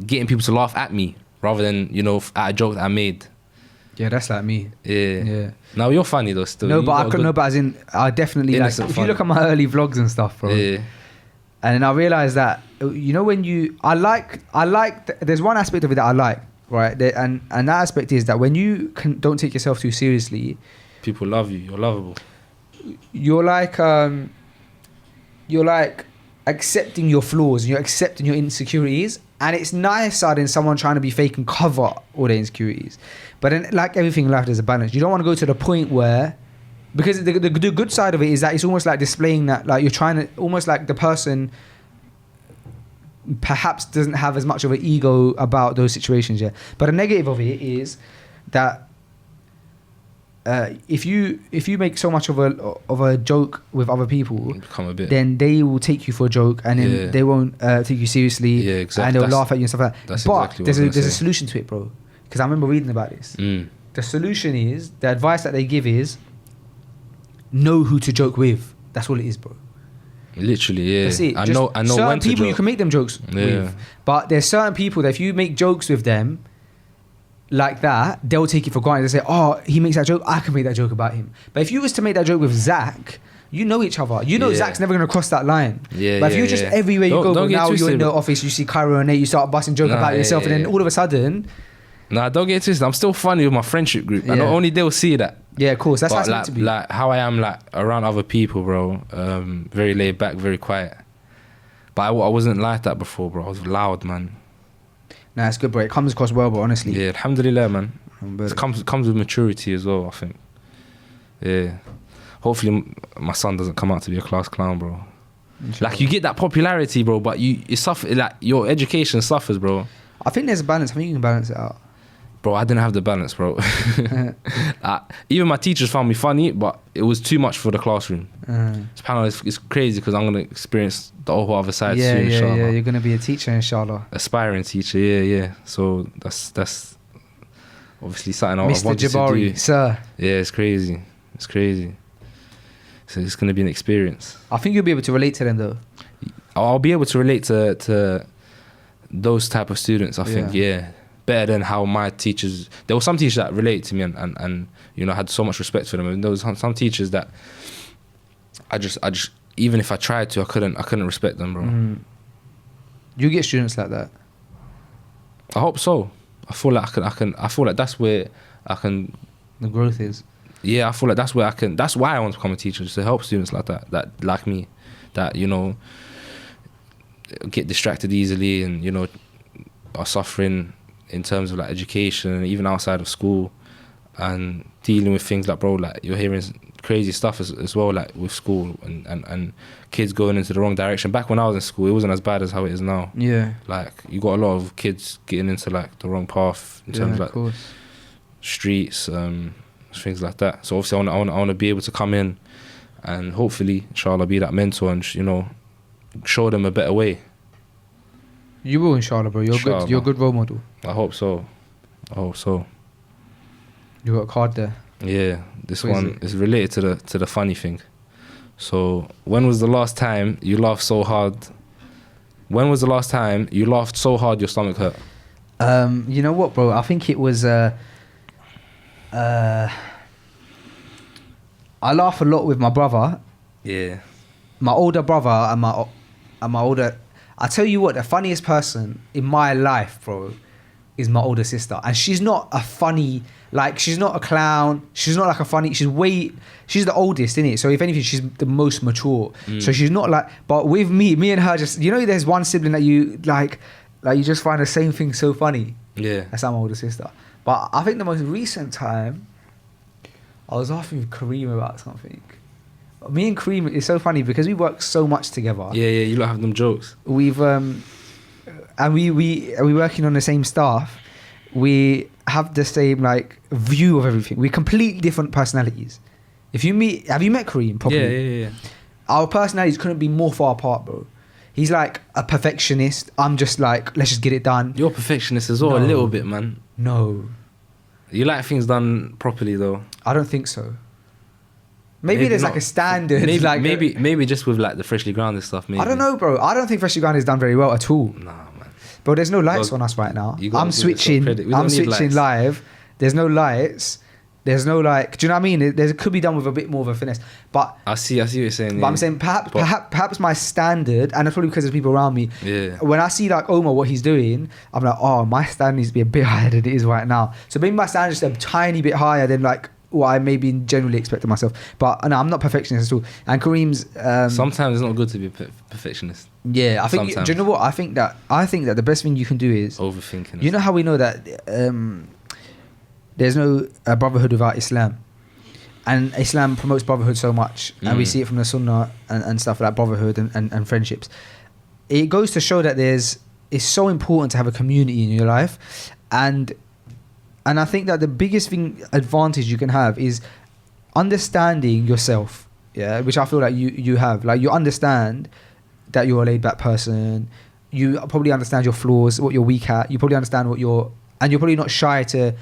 getting people to laugh at me rather than, you know, at a joke that I made. Yeah, that's like me. Yeah. Now you're funny though still. No, but I couldn't know, but as in, I definitely, like, Innocent if fun. you look at my early vlogs and stuff, bro. Yeah. And then I realised that, you know, when I like, there's one aspect of it that I like, right? And that aspect is that when you don't take yourself too seriously, people love you. You're lovable. You're like accepting your flaws, and you're accepting your insecurities, and it's nicer than someone trying to be fake and cover all their insecurities. But then, like everything in life, there's a balance. You don't want to go to the point where, because the good side of it is that it's almost like displaying that, like, you're trying to, almost like the person perhaps doesn't have as much of an ego about those situations, yeah. But the negative of it is that if you make so much of a joke with other people, then they will take you for a joke, and then they won't take you seriously. Yeah, exactly. And they'll laugh at you and stuff like that. That's but exactly what there's a solution to it, bro. Because I remember reading about this. The solution is, the advice that they give is, know who to joke with. That's all it is, bro. Literally, yeah. That's it. I Just know certain when to people you joke. can make them jokes with, but there's certain people that if you make jokes with them like that, they'll take it for granted. They say, "Oh, he makes that joke. I can make that joke about him." But if you was to make that joke with Zach, you know each other. You know Yeah. Zach's never gonna cross that line. Yeah, But if yeah, you just yeah. everywhere you Don't- go, don't but get now you're twisted, in the bro. office, you see Cairo and Nate, you start busting joke Nah, about yeah, yourself, and yeah. then all of a sudden, Nah, don't get twisted. I'm still funny with my friendship group. And Yeah. not only they'll see that. yeah, of course, that's how But it's meant to be. like how I am like around other people, bro. Very laid back, very quiet. But I wasn't like that before, bro. I was loud, man. Nah, it's good, bro. It comes across well, bro. Honestly, Yeah, alhamdulillah, man. But It comes with maturity as well, I think. Yeah. Hopefully my son doesn't come out to be a class clown, bro. Like you get that popularity, bro, but it suffer. Like your education suffers, bro. I think there's a balance. I think you can balance it out. Bro, I didn't have the balance, bro. Even my teachers found me funny, but it was too much for the classroom. SubhanAllah, it's crazy because I'm gonna experience the whole other side Yeah, soon, yeah, inshallah. yeah. You're gonna be a teacher, inshallah. Aspiring teacher, yeah. So that's obviously something I Mr. wanted to Jabari, do. sir. Yeah, it's crazy. So it's gonna be an experience. I think you'll be able to relate to them though. I'll be able to relate to those type of students. I think, yeah, better than how my teachers. There were some teachers that related to me and you know, had so much respect for them. And there was some teachers that I just even if I tried to, I couldn't respect them, bro. You get students like that. I hope so. I feel like I feel like that's where I can. The growth is. Yeah, I feel like that's where I can. That's why I want to become a teacher, just to help students like that like me, that, you know, get distracted easily and, you know, are suffering in terms of like education and even outside of school, and dealing with things like, bro, like you're hearing crazy stuff as well, like with school and kids going into the wrong direction. Back when I was in school, it wasn't as bad as how it is now. Yeah. Like you got a lot of kids getting into like the wrong path in terms of like course. streets, things like that. So obviously I want to be able to come in and hopefully, inshallah, be that mentor and, you know, show them a better way. You will, inshallah, bro. You're Inshallah. good. You're a good role model. I hope so. You got a card there. Yeah, this What is one it? is related to the funny thing. So, when was the last time you laughed so hard? When was the last time you laughed so hard your stomach hurt? You know what, bro? I think it was. I laugh a lot with my brother, Yeah. my older brother, and my older. I tell you what, the funniest person in my life, bro, is my older sister, and she's not a funny. Like, she's not a clown. She's not like a funny. She's the oldest, innit? So if anything, she's the most mature. So she's not like. But with me and her, just, you know, there's one sibling that you like you just find the same thing so funny. Yeah. That's my older sister. But I think the most recent time, I was laughing with Kareem about something. Me and Kareem, it's so funny because we work so much together. Yeah, you lot have them jokes. We've and we're working on the same staff. We have the same like view of everything. We're completely different personalities. Have you met Kareem properly? Yeah. Our personalities couldn't be more far apart, bro. He's like a perfectionist. I'm just like, let's just get it done. You're a perfectionist as well, a No. little bit, man. No, You like things done properly, though. I don't think so. Maybe there's not. like a standard. Maybe, like maybe just with like the freshly grounded stuff. Maybe. I don't know, bro. I don't think Freshly Ground is done very well at all. Nah, man. Bro, there's no lights Well, on us right now. you gotta I'm give yourself switching. credit. We don't I'm need switching lights. live. There's no lights. There's no like. Do you know what I mean? It could be done with a bit more of a finesse. But I see what you're saying. but I'm saying perhaps my standard, and that's probably because of the people around me. Yeah. When I see like Omar what he's doing, I'm like, oh, my standard needs to be a bit higher than it is right now. So maybe my standard is just a tiny bit higher than like what I maybe generally expect of myself. But no, I'm not perfectionist at all. And Kareem's Sometimes it's not good to be a perfectionist. yeah, I think. Sometimes. Do you know what? I think that the best thing you can do is Overthinking. you know how we know that there's no brotherhood without Islam. And Islam promotes brotherhood so much, and we see it from the Sunnah and stuff like brotherhood and friendships. It goes to show that it's so important to have a community in your life, and I think that the biggest advantage you can have is understanding yourself. Yeah, which I feel like you have. Like, you understand that you're a laid back person. You probably understand your flaws, what you're weak at. You probably understand and you're probably not shy to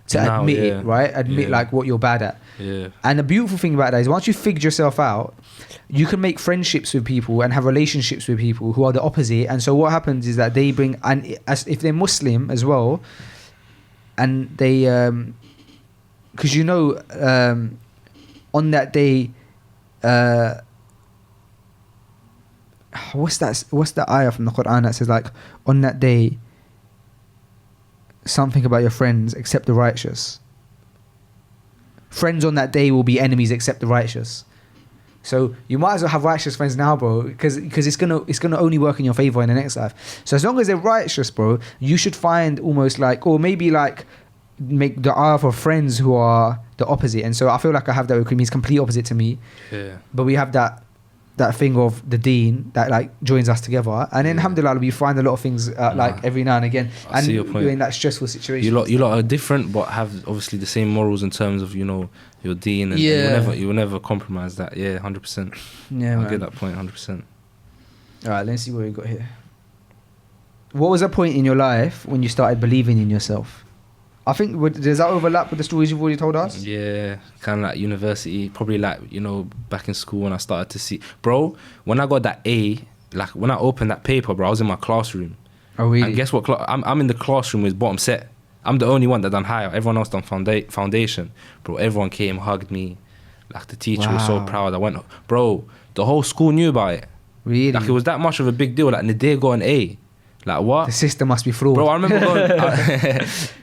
to Now, admit yeah. it, right? Admit Yeah. like what you're bad at. Yeah. And the beautiful thing about that is once you figured yourself out, you can make friendships with people and have relationships with people who are the opposite. And so what happens is that they bring, and as if they're Muslim as well, and they, because you know, on that day, what's that ayah from the Quran that says like, on that day, something about your friends except the righteous. Friends on that day will be enemies except the righteous. So you might as well have righteous friends now, bro, because it's gonna only work in your favor in the next life. So as long as they're righteous, bro, you should find almost like, or maybe like make dua for friends who are the opposite. And so I feel like I have that with Kareem. He's complete opposite to me, Yeah. but we have that thing of the deen that like joins us together. And then alhamdulillah, we find a lot of things like every now and again. I And see your point. you're in that stressful situation. You lot are different, but have obviously the same morals in terms of, you know, your deen, and you will never compromise that. Yeah, 100%. Yeah, I man. get that point, 100%. All right, let's see what we got here. What was a point in your life when you started believing in yourself? I think, does that overlap with the stories you've already told us? Yeah, kind of like university, probably like, you know, back in school when I started to see, bro, when I got that A, like when I opened that paper, bro, I was in my classroom. Oh, really? And guess what? I'm in the classroom with bottom set. I'm the only one that done higher. Everyone else done foundation. Bro, everyone came, hugged me. Like the teacher was so Wow. proud. I went, bro, the whole school knew about it. Really? Like it was that much of a big deal. Like Nadir got an A. Like what? The system must be flawed. Bro, I remember going.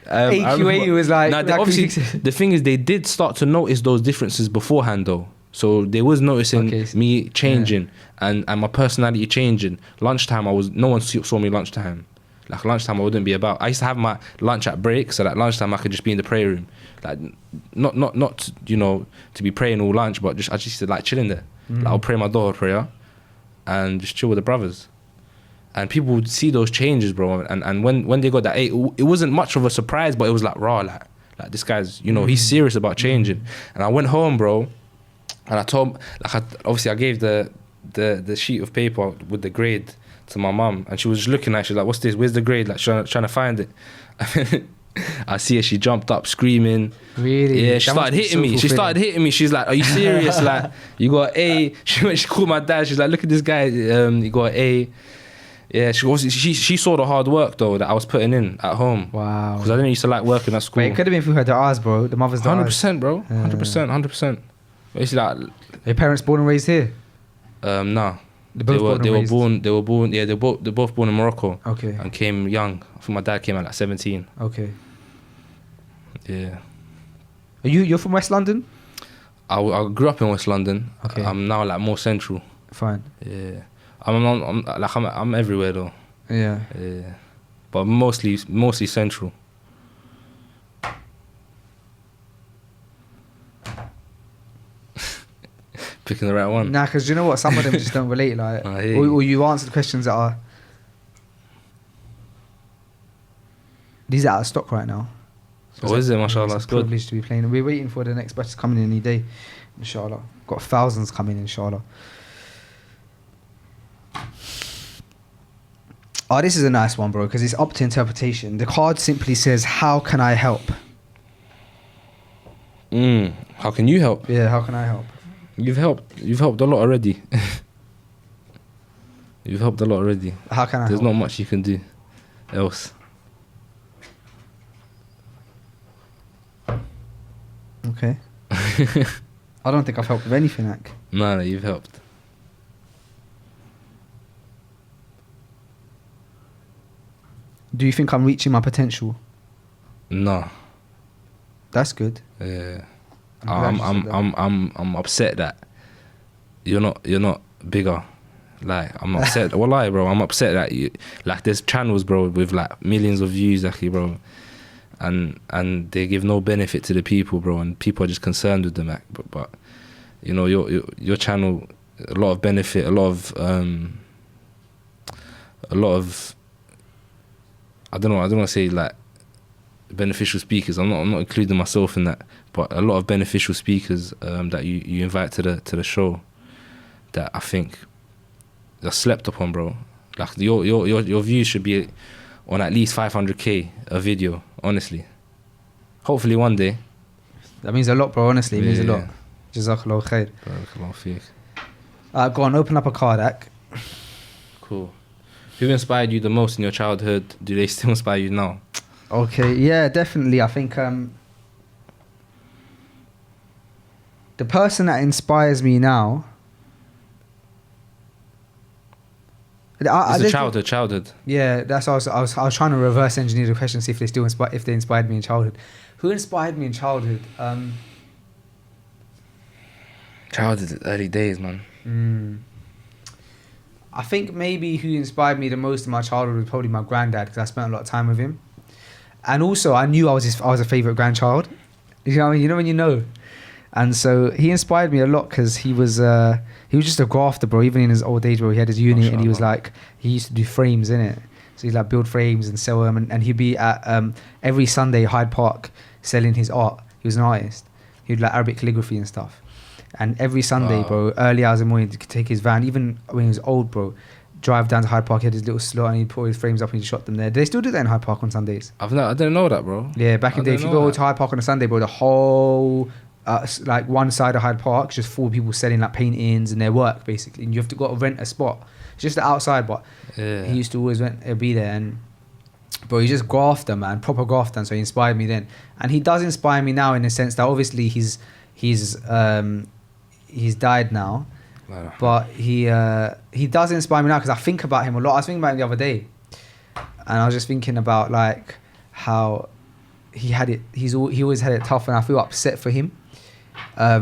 AQA was like... Nah, like obviously, the thing is, they did start to notice those differences beforehand, though. So they was noticing Okay, me changing and my personality changing. Lunchtime, no one saw me lunchtime. Like lunchtime, I wouldn't be about. I used to have my lunch at break, so that lunchtime I could just be in the prayer room, like not you know, to be praying all lunch, but I just used to like chilling there. Like, I'll pray my Dhuhr prayer, and just chill with the brothers. And people would see those changes, bro. And when they got that A, it wasn't much of a surprise, but it was like raw, like this guy's, you know, he's serious about changing. And I went home, bro, and I told, like, obviously I gave the sheet of paper with the grade to my mum, and she was just looking at it, she's like, what's this? Where's the grade? Like, trying to find it. I see her, she jumped up screaming. Really? Yeah, she started hitting me. She started hitting me. She's like, are you serious? Like, you got an A. She called my dad. She's like, look at this guy. You got an A. Yeah, she saw the hard work though that I was putting in at home. Wow. Because I didn't used to like working at school. Wait, it could have been through her du'as, bro. The mother's du'as. 100%, bro. 100%. Basically, like, Your parents born and raised here? nah. They're both They were raised? born. Yeah, they're both born in Morocco. Okay. And came young. I think my dad came at like 17. Okay. Yeah. You're from West London? I grew up in West London. Okay. I'm now like more central. Fine. Yeah. I'm everywhere though. Yeah. Yeah. But mostly central. Picking the right one. Nah, because you know what? Some of them just don't relate. Like, I hear you. or you answer the questions that are... These are out of stock right now. Oh, is it? Mashallah, It's that's a good. privilege to be playing. We're waiting for the next batch to come in any day, inshallah. Got thousands coming, inshallah. Oh, this is a nice one, bro, because it's up to interpretation. The card simply says, how can I help? How can you help? Yeah, how can I help? You've helped a lot already. You've helped a lot already. How can I There's help? not much you can do else. Okay. I don't think I've helped with anything, Ak. No, you've helped. Do you think I'm reaching my potential? No. That's good. Yeah. I'm glad you said that. I'm upset that you're not bigger. Like, I'm upset. Wallahi, bro, I'm upset that you, like, there's channels, bro, with like millions of views, actually, bro, and they give no benefit to the people, bro, and people are just concerned with them, but you know, your channel, a lot of benefit, a lot of I don't want to say like beneficial speakers. I'm not including myself in that, but a lot of beneficial speakers that you invite to the show that I think they're slept upon, bro. Like your views should be on at least 500k a video, honestly. Hopefully one day. That means a lot, bro. Honestly, it means a lot. Yeah. Jazakallah khair. Barakallahu feek. Go on, open up a card, Ak. Cool. Who inspired you the most in your childhood? Do they still inspire you now? Okay, yeah, definitely. I think the person that inspires me now. It's a childhood. Yeah, that's what I was trying to reverse engineer the question, see if they still if they inspired me in childhood. Who inspired me in childhood? Childhood, early days, man. I think maybe who inspired me the most in my childhood was probably my granddad, because I spent a lot of time with him, and also I knew I was a favorite grandchild. You know what I mean? You know when you know. And so he inspired me a lot because he was just a grafter, bro. Even in his old age, bro, he had his unit and he was like, he used to do frames, innit? So he'd like build frames and sell them, and he'd be at every Sunday Hyde Park selling his art. He was an artist. He'd like Arabic calligraphy and stuff. And every Sunday, bro, early hours in the morning, he could take his van, even when he was old, bro, drive down to Hyde Park. He had his little slot and he'd put his frames up and he'd shot them there. Do they still do that in Hyde Park on Sundays? I didn't know that, bro. Yeah, back in the day, if you go to Hyde Park on a Sunday, bro, the whole like one side of Hyde Park is just full of people selling like paintings and their work, basically, and you have to go to rent a spot. It's just the outside, but he used to always be there. And bro, he's just grafter, man, proper grafter. So he inspired me then, and he does inspire me now in the sense that obviously he's died now, but he does inspire me now because I think about him a lot. I was thinking about him the other day, and I was just thinking about like how he always had it tough, and I feel upset for him. I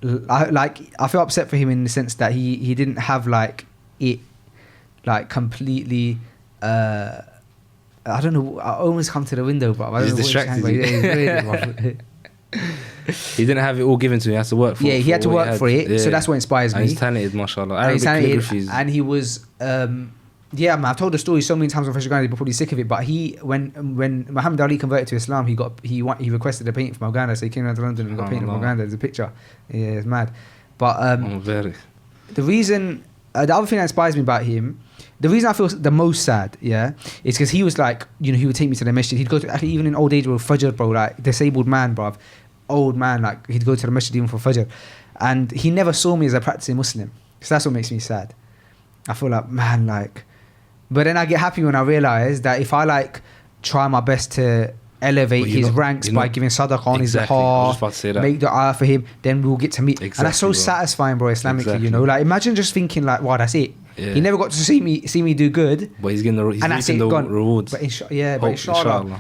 feel upset for him in the sense that he didn't have like it like completely. I don't know. I almost come to the window, but I don't know. Distracted you. He didn't have it all given to him. He has to work for it. Yeah, he had to work for it. Yeah. So that's what inspires me. And he's talented, mashallah. And he was. Yeah, man, I've told the story so many times on Fresh Grounded, you're probably sick of it. But when Muhammad Ali converted to Islam, he requested a painting from my granddad, so he came down to London and got a painting from my granddad. There's a picture. Yeah, it's mad. But the reason, the other thing that inspires me about him, the reason I feel the most sad, is because he was like, you know, he would take me to the masjid. He'd go to, actually, even in old age, with Fajr, bro, like disabled man, bro, old man, like he'd go to the masjid even for Fajr, and he never saw me as a practicing Muslim. So that's what makes me sad. I feel like, man, like. But then I get happy when I realise that if I like try my best to elevate his ranks by giving sadaqah on his behalf, make dua for him, then we'll get to meet. And that's so satisfying, bro, Islamically, you know. Like imagine just thinking like, wow, that's it. Yeah. He never got to see me do good. But he's getting the rewards. But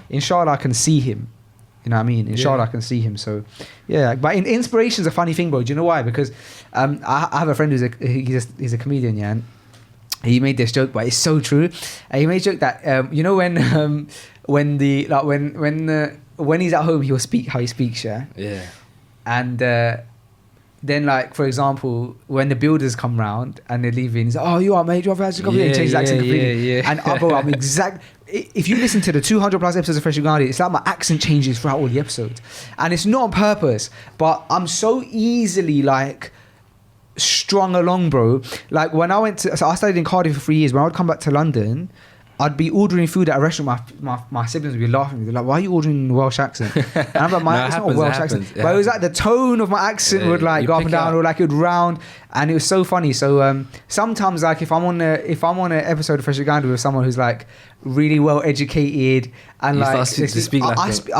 inshallah I can see him. You know what I mean? Inshallah I can see him. So yeah, but inspiration's a funny thing, bro. Do you know why? Because I have a friend he's a comedian, yeah. And he made this joke, but it's so true. He made a joke that you know when he's at home, he'll speak how he speaks, yeah. Yeah. And then, like for example, when the builders come round and they're leaving, he's like, "Oh, you are mate, you're and change his accent completely." Yeah. And bro, I'm exact. If you listen to the 200 plus episodes of Fresh Grounded, it's like my accent changes throughout all the episodes, and it's not on purpose. But I'm so easily like strung along, bro. Like when I studied in Cardiff for 3 years. When I would come back to London, I'd be ordering food at a restaurant. My siblings would be laughing at me. They're like, "Why are you ordering in a Welsh accent?" And I'm like, it's not a Welsh accent. But it was like the tone of my accent would like go up and down, or like it would round, and it was so funny. So sometimes, like if I'm on an episode of Fresh Grounded with someone who's like really well educated and you like I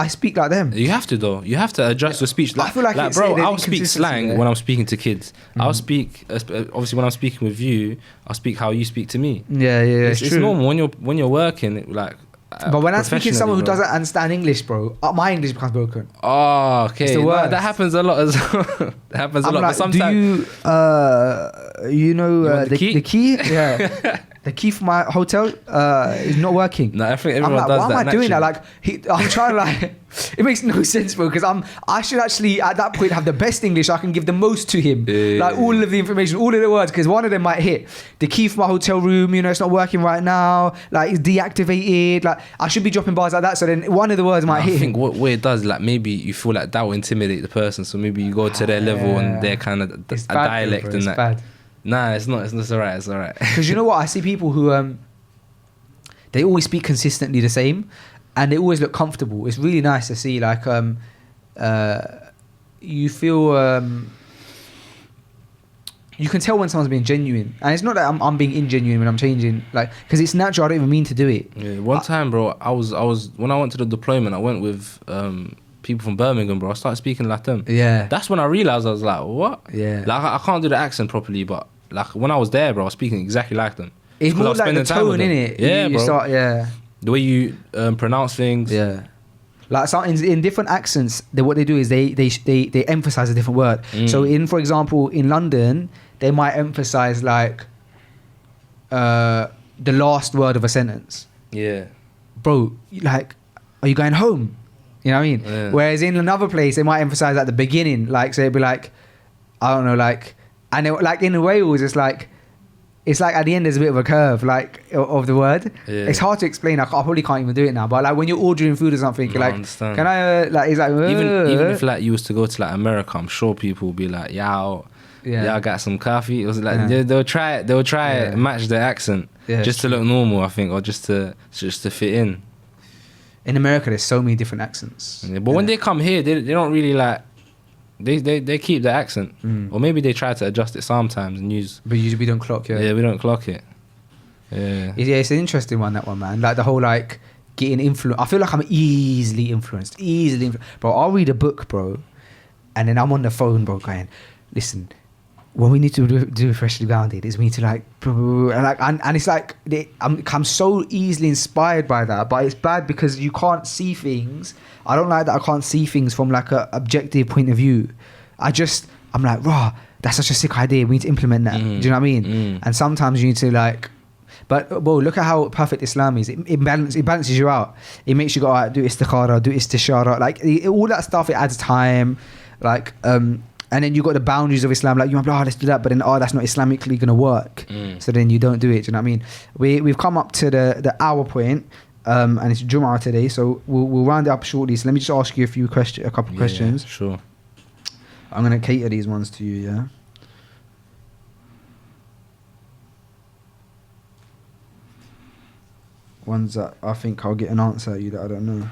speak like them. You have to though. You have to adjust your speech. Like, I feel like bro, I'll speak slang when I'm speaking to kids. I'll speak obviously when I'm speaking with you. I'll speak how you speak to me. Yeah, it's true. Normal when you're working like. But when I'm speaking to someone who doesn't understand English, bro, my English becomes broken. Oh, okay. That happens a lot as well. That happens a lot. Like, but sometimes you know the key? Yeah. The key for my hotel is not working. No, I think everyone does that. Why am I doing that? Like, I'm trying to like. It makes no sense, bro. Because I should actually at that point have the best English. I can give the most to him. Like all of the information, all of the words. Because one of them might hit. The key for my hotel room, you know, it's not working right now. Like it's deactivated. Like I should be dropping bars like that. So then one of the words might hit. I think what it does, like maybe you feel like that will intimidate the person. So maybe you go to their level and they're kind of a dialect and that. Bad. Nah, it's not. It's alright. It's alright. Because you know what? I see people who they always speak consistently the same, and they always look comfortable. It's really nice to see. Like, you feel. You can tell when someone's being genuine, and it's not that I'm being ingenuine when I'm changing, like, because it's natural. I don't even mean to do it. Yeah, one time, bro, I was when I went to the deployment, I went with people from Birmingham, bro. I started speaking like them. Yeah, That's when I realized I was like, what? yeah. Like I can't do the accent properly, but like when I was there, bro, I was speaking exactly like them. It's 'Cause I more was like the spending time with tone, them. innit? Yeah, you bro. Start, yeah, The way you pronounce things. yeah. Like some in different accents, what they do is they emphasize a different word. So for example, in London, they might emphasize like the last word of a sentence. Yeah. Bro, like, are you going home? You know what I mean? Yeah. Whereas in another place, they might emphasize at the beginning, like, so it'd be like, I don't know, like, and it, like in Wales, it's like at the end there's a bit of a curve, like, of the word. Yeah. It's hard to explain. I probably can't even do it now. But like when you're ordering food or something, you're I like, understand. can I? Like, it's like Even if like you was to go to like America, I'm sure people will be like, "Y'all, yeah, y'all got some coffee." It was like Yeah. they'll try it. They'll try it, Yeah. match their accent, Yeah, just to look normal, I think, or just to fit in. in America, there's so many different accents. Yeah, but when they come here, they don't really like. They keep the accent, or maybe they try to adjust it sometimes and use. But we don't clock. Yeah, we don't clock it. Yeah. Yeah, it's an interesting one, that one, man. Like the whole like getting influenced. I feel like I'm easily influenced. Bro, I'll read a book, bro, and then I'm on the phone, bro, going, listen, what we need to do Freshly Grounded is we need to like, and it's like I'm so easily inspired by that, but it's bad because you can't see things. I don't like that I can't see things from like a objective point of view. I'm like, rah, that's such a sick idea. We need to implement that. Do you know what I mean? And sometimes you need to like. But bro, look at how perfect Islam is. It balances you out. It makes you go, all right, do istikhara, do istishara, like all that stuff. It adds time, like and then you got the boundaries of Islam. Like you might be, let's do that, but then that's not Islamically gonna work. So then you don't do it. Do you know what I mean? We've come up to the hour point, and it's Jum'ah today, so we'll round it up shortly. So let me just ask you a couple questions. Sure. I'm gonna cater these ones to you. Yeah. Ones that I think I'll get an answer at you that I don't know.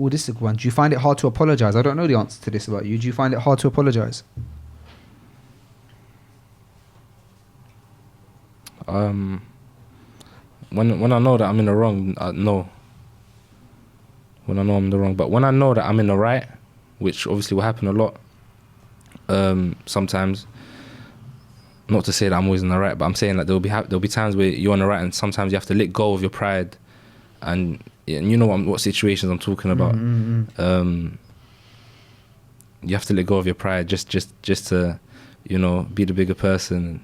This is a good one. Do you find it hard to apologise? I don't know the answer to this about you. Do you find it hard to apologise? When I know that I'm in the wrong, no. When I know I'm in the wrong, but when I know that I'm in the right, which obviously will happen a lot, sometimes. Not to say that I'm always in the right, but I'm saying that there'll be times where you're on the right, and sometimes you have to let go of your pride, and you know what situations I'm talking about. You have to let go of your pride just to, be the bigger person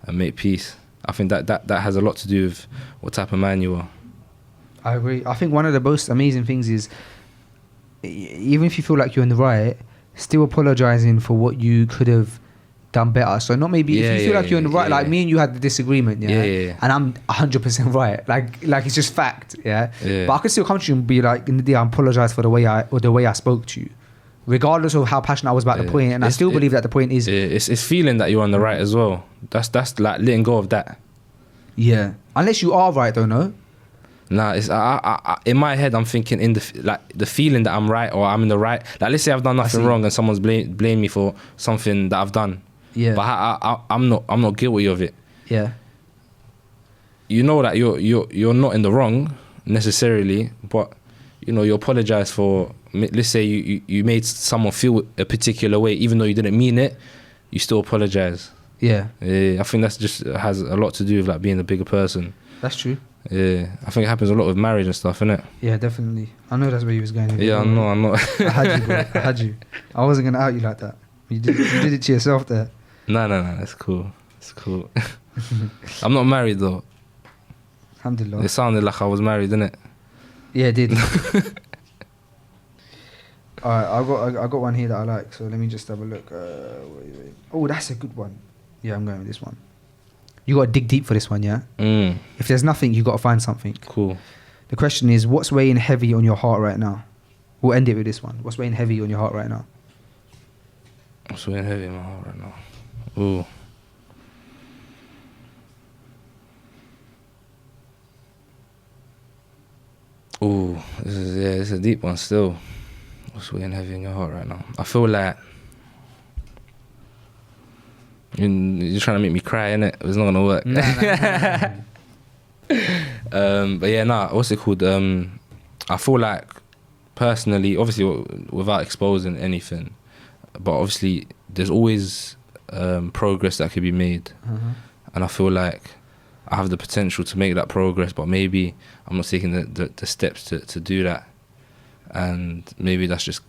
and make peace. I think that has a lot to do with what type of man you are. I agree. I think one of the most amazing things is, even if you feel like you're in the right, still apologising for what you could have done better. So not maybe if you feel like you're in the right, like me and you had the disagreement, and I'm 100% right, like it's just fact, but I could still come to you and be like, I apologize for the way I spoke to you, regardless of how passionate I was about the point, and I still believe that the point is it's feeling that you're on the right as well. That's like letting go of that. Unless you are right, though. No, nah, it's I in my head I'm thinking in the feeling that I'm right or I'm in the right. Like let's say I've done nothing wrong and someone's blame me for something that I've done. But I'm not guilty of it. You know that you're not in the wrong necessarily, but you apologize for, let's say you made someone feel a particular way, even though you didn't mean it, you still apologize. I think that's just has a lot to do with like being a bigger person. That's true. I think it happens a lot with marriage and stuff, innit? Yeah, definitely. I know that's where you was going. I'm not. I had you, bro. I had you. I wasn't gonna out you like that. You did it to yourself there. No, that's cool. It's cool. I'm not married though. Alhamdulillah. It sounded like I was married, didn't it? Yeah, it did. Alright, I got one here that I like, so let me just have a look. Wait. Oh, that's a good one. Yeah, I'm going with this one. You got to dig deep for this one, yeah? If there's nothing, you got to find something. Cool. The question is, what's weighing heavy on your heart right now? We'll end it with this one. What's weighing heavy on your heart right now? What's weighing heavy on my heart right now? Ooh. Oh, this is a deep one still. What's weighing heavy in your heart right now? I feel like you're trying to make me cry, innit? It's not gonna work. But yeah, what's it called? I feel like personally, obviously without exposing anything, but obviously there's always progress that could be made. And I feel like I have the potential to make that progress, but maybe I'm not taking the steps to do that. And maybe that's just,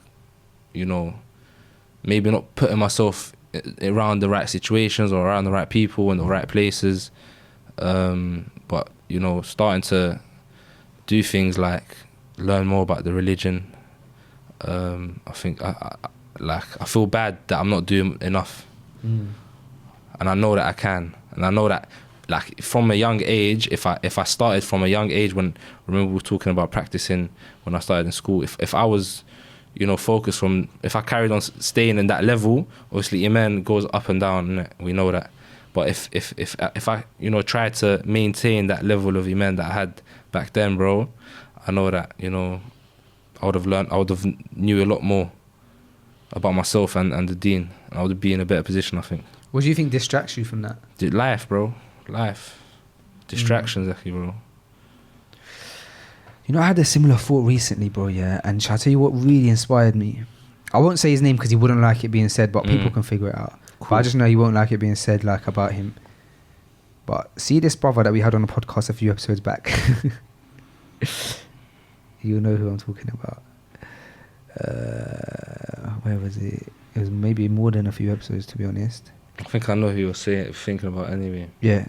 maybe not putting myself around the right situations or around the right people in the right places. But, starting to do things like learn more about the religion. I think I feel bad that I'm not doing enough. And I know that I can. And I know that, like, from a young age, if I started from a young age, remember we were talking about practicing when I started in school, if I was, focused if I carried on staying in that level, obviously Yemen goes up and down, innit? We know that. But if I, tried to maintain that level of Yemen that I had back then, bro, I know that, I would have knew a lot more about myself and the deen. I would be in a better position, I think. What do you think distracts you from that? Life, bro. Life. Distractions, actually, bro. I had a similar thought recently, bro, yeah? And shall I tell you what really inspired me? I won't say his name because he wouldn't like it being said, but people can figure it out. Cool. But I just know he won't like it being said, like, about him. But see this brother that we had on the podcast a few episodes back? You'll know who I'm talking about. Where was it? It was maybe more than a few episodes, to be honest. I think I know who you're thinking about anyway. Yeah.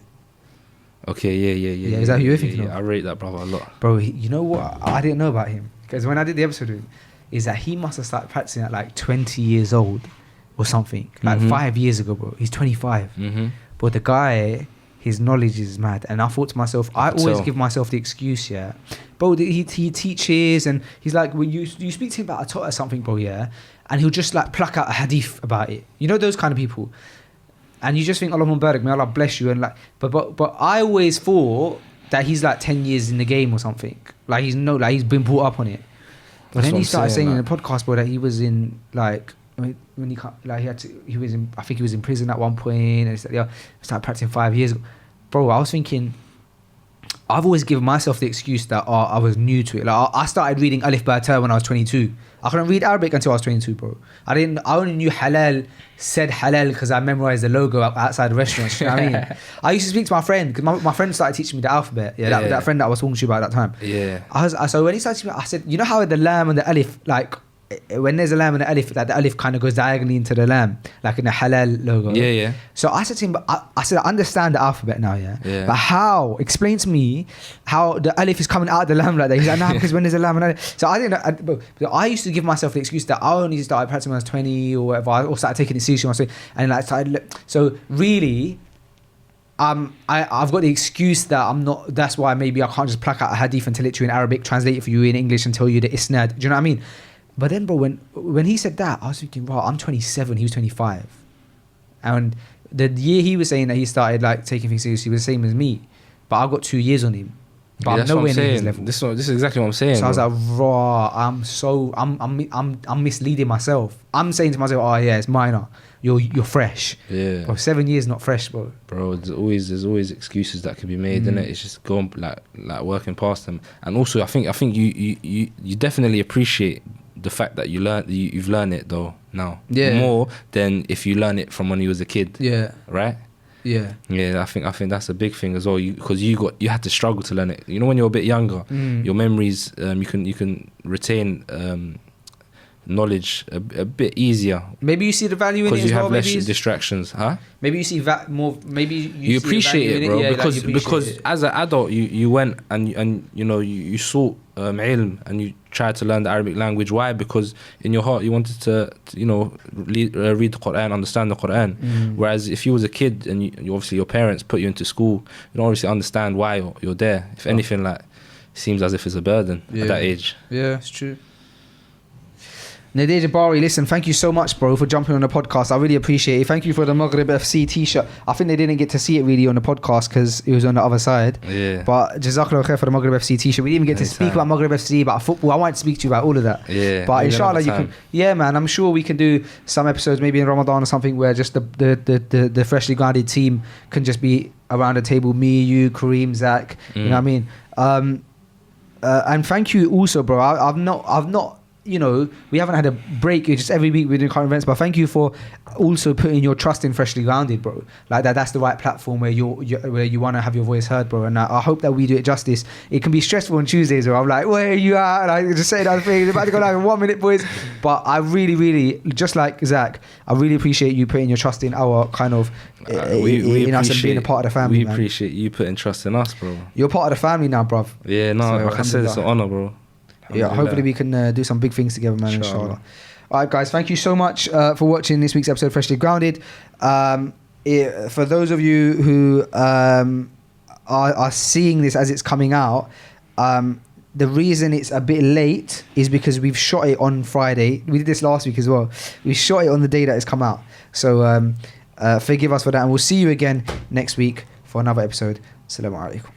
Okay, yeah. Is that who you're thinking of? I rate that brother a lot. Bro, you know what? I didn't know about him. Because when I did the episode with him, is that he must have started practicing at like 20 years old or something. Like 5 years ago, bro. He's 25. But the guy, his knowledge is mad. And I thought to myself, I always give myself the excuse, yeah. Bro, he teaches and he's like, when you speak to him about a or something, bro, yeah, and he'll just like pluck out a hadith about it. You know those kind of people. And you just think, Allahumma barak, may Allah bless you. And like, but I always thought that he's like 10 years in the game or something. Like he's been brought up on it. But then he started saying in the podcast, bro, that he was in like, when he was in, I think he was in prison at one point, and he started practicing 5 years ago. Bro, I was thinking, I've always given myself the excuse that I was new to it. Like I started reading Alif Ba Ta when I was 22. I couldn't read Arabic until I was 22, bro. I only knew halal, said halal because I memorized the logo outside the restaurant. You know what I mean? I used to speak to my friend because my friend started teaching me the alphabet. Yeah, that friend that I was talking to you about at that time. Yeah. So when he started teaching me, I said, you know how the lam and the alif, like when there's a lam and the alif, like the alif kind of goes diagonally into the lam, like in the halal logo. Yeah. So I said to him, I said, I understand the alphabet now, yeah. But how? Explain to me how the alif is coming out of the lam like that. He's like, nah, because when there's a lam and alif. So I didn't know. I used to give myself the excuse that I only started practicing when I was 20 or whatever, or started taking it seriously when I was 20, and like started. So really, I've got the excuse that I'm not. That's why maybe I can't just pluck out a hadith and tell it to you in Arabic, translate it for you in English, and tell you the isnad. Do you know what I mean? But then, bro, when he said that, I was thinking, wow, I'm 27, he was 25. And the year he was saying that he started like taking things seriously was the same as me. But I got 2 years on him. But I'm nowhere near his level. This is exactly what I'm saying. So I was like, raw, I'm misleading myself. I'm saying to myself, oh yeah, it's minor. You're fresh. Yeah. Bro, 7 years not fresh, bro. Bro, there's always excuses that can be made, innit? It's just going like working past them. And also I think you definitely appreciate the fact that you've learned it though now more than if you learn it from when you was a kid. Yeah. Right. Yeah. Yeah. I think that's a big thing as well. Because you had to struggle to learn it. You know, when you're a bit younger, your memories you can retain knowledge a bit easier. Maybe you see the value in it as well. Because you have less distractions, huh? Maybe you see more. Maybe you see appreciate it, bro. Yeah, because as an adult, you went and you sought ilm and you tried to learn the Arabic language. Why? Because in your heart you wanted to read the Quran, understand the Quran. Whereas if you was a kid and you obviously your parents put you into school, you don't obviously understand why you're there. If anything, like, it seems as if it's a burden at that age. Yeah, it's true. Nadir Jabari, listen, thank you so much, bro, for jumping on the podcast. I really appreciate it. Thank you for the Maghreb FC t-shirt. I think they didn't get to see it really on the podcast because it was on the other side. Yeah. But Jazakallah khair for the Maghreb FC t-shirt. We didn't even get to speak about Maghreb FC, about football. I wanted to speak to you about all of that. Yeah. But maybe inshallah, another you time. can. Yeah, man. I'm sure we can do some episodes, maybe in Ramadan or something, where just the freshly grounded team can just be around the table. Me, you, Kareem, Zach. You know what I mean? And thank you also, bro. I've not. You know, we haven't had a break. It's just every week we're doing current events. But thank you for also putting your trust in Freshly Grounded, bro. Like that's the right platform where where you want to have your voice heard, bro. And I hope that we do it justice. It can be stressful on Tuesdays where I'm like, where are you at? And I just say that thing. It's about to go live in 1 minute, boys. But I really, really, just like Zach, I really appreciate you putting your trust in our kind of in us and being a part of the family. We appreciate you putting trust in us, bro. You're part of the family now, bruv. Yeah, no, So, like I said, it's an honor, bro. Yeah, hopefully we can do some big things together, man, inshallah. All right, guys, thank you so much for watching this week's episode of Freshly Grounded. For those of you who are seeing this as it's coming out, the reason it's a bit late is because we've shot it on Friday. We did this last week as well. We shot it on the day that it's come out. So forgive us for that, and we'll see you again next week for another episode. Assalamu alaikum.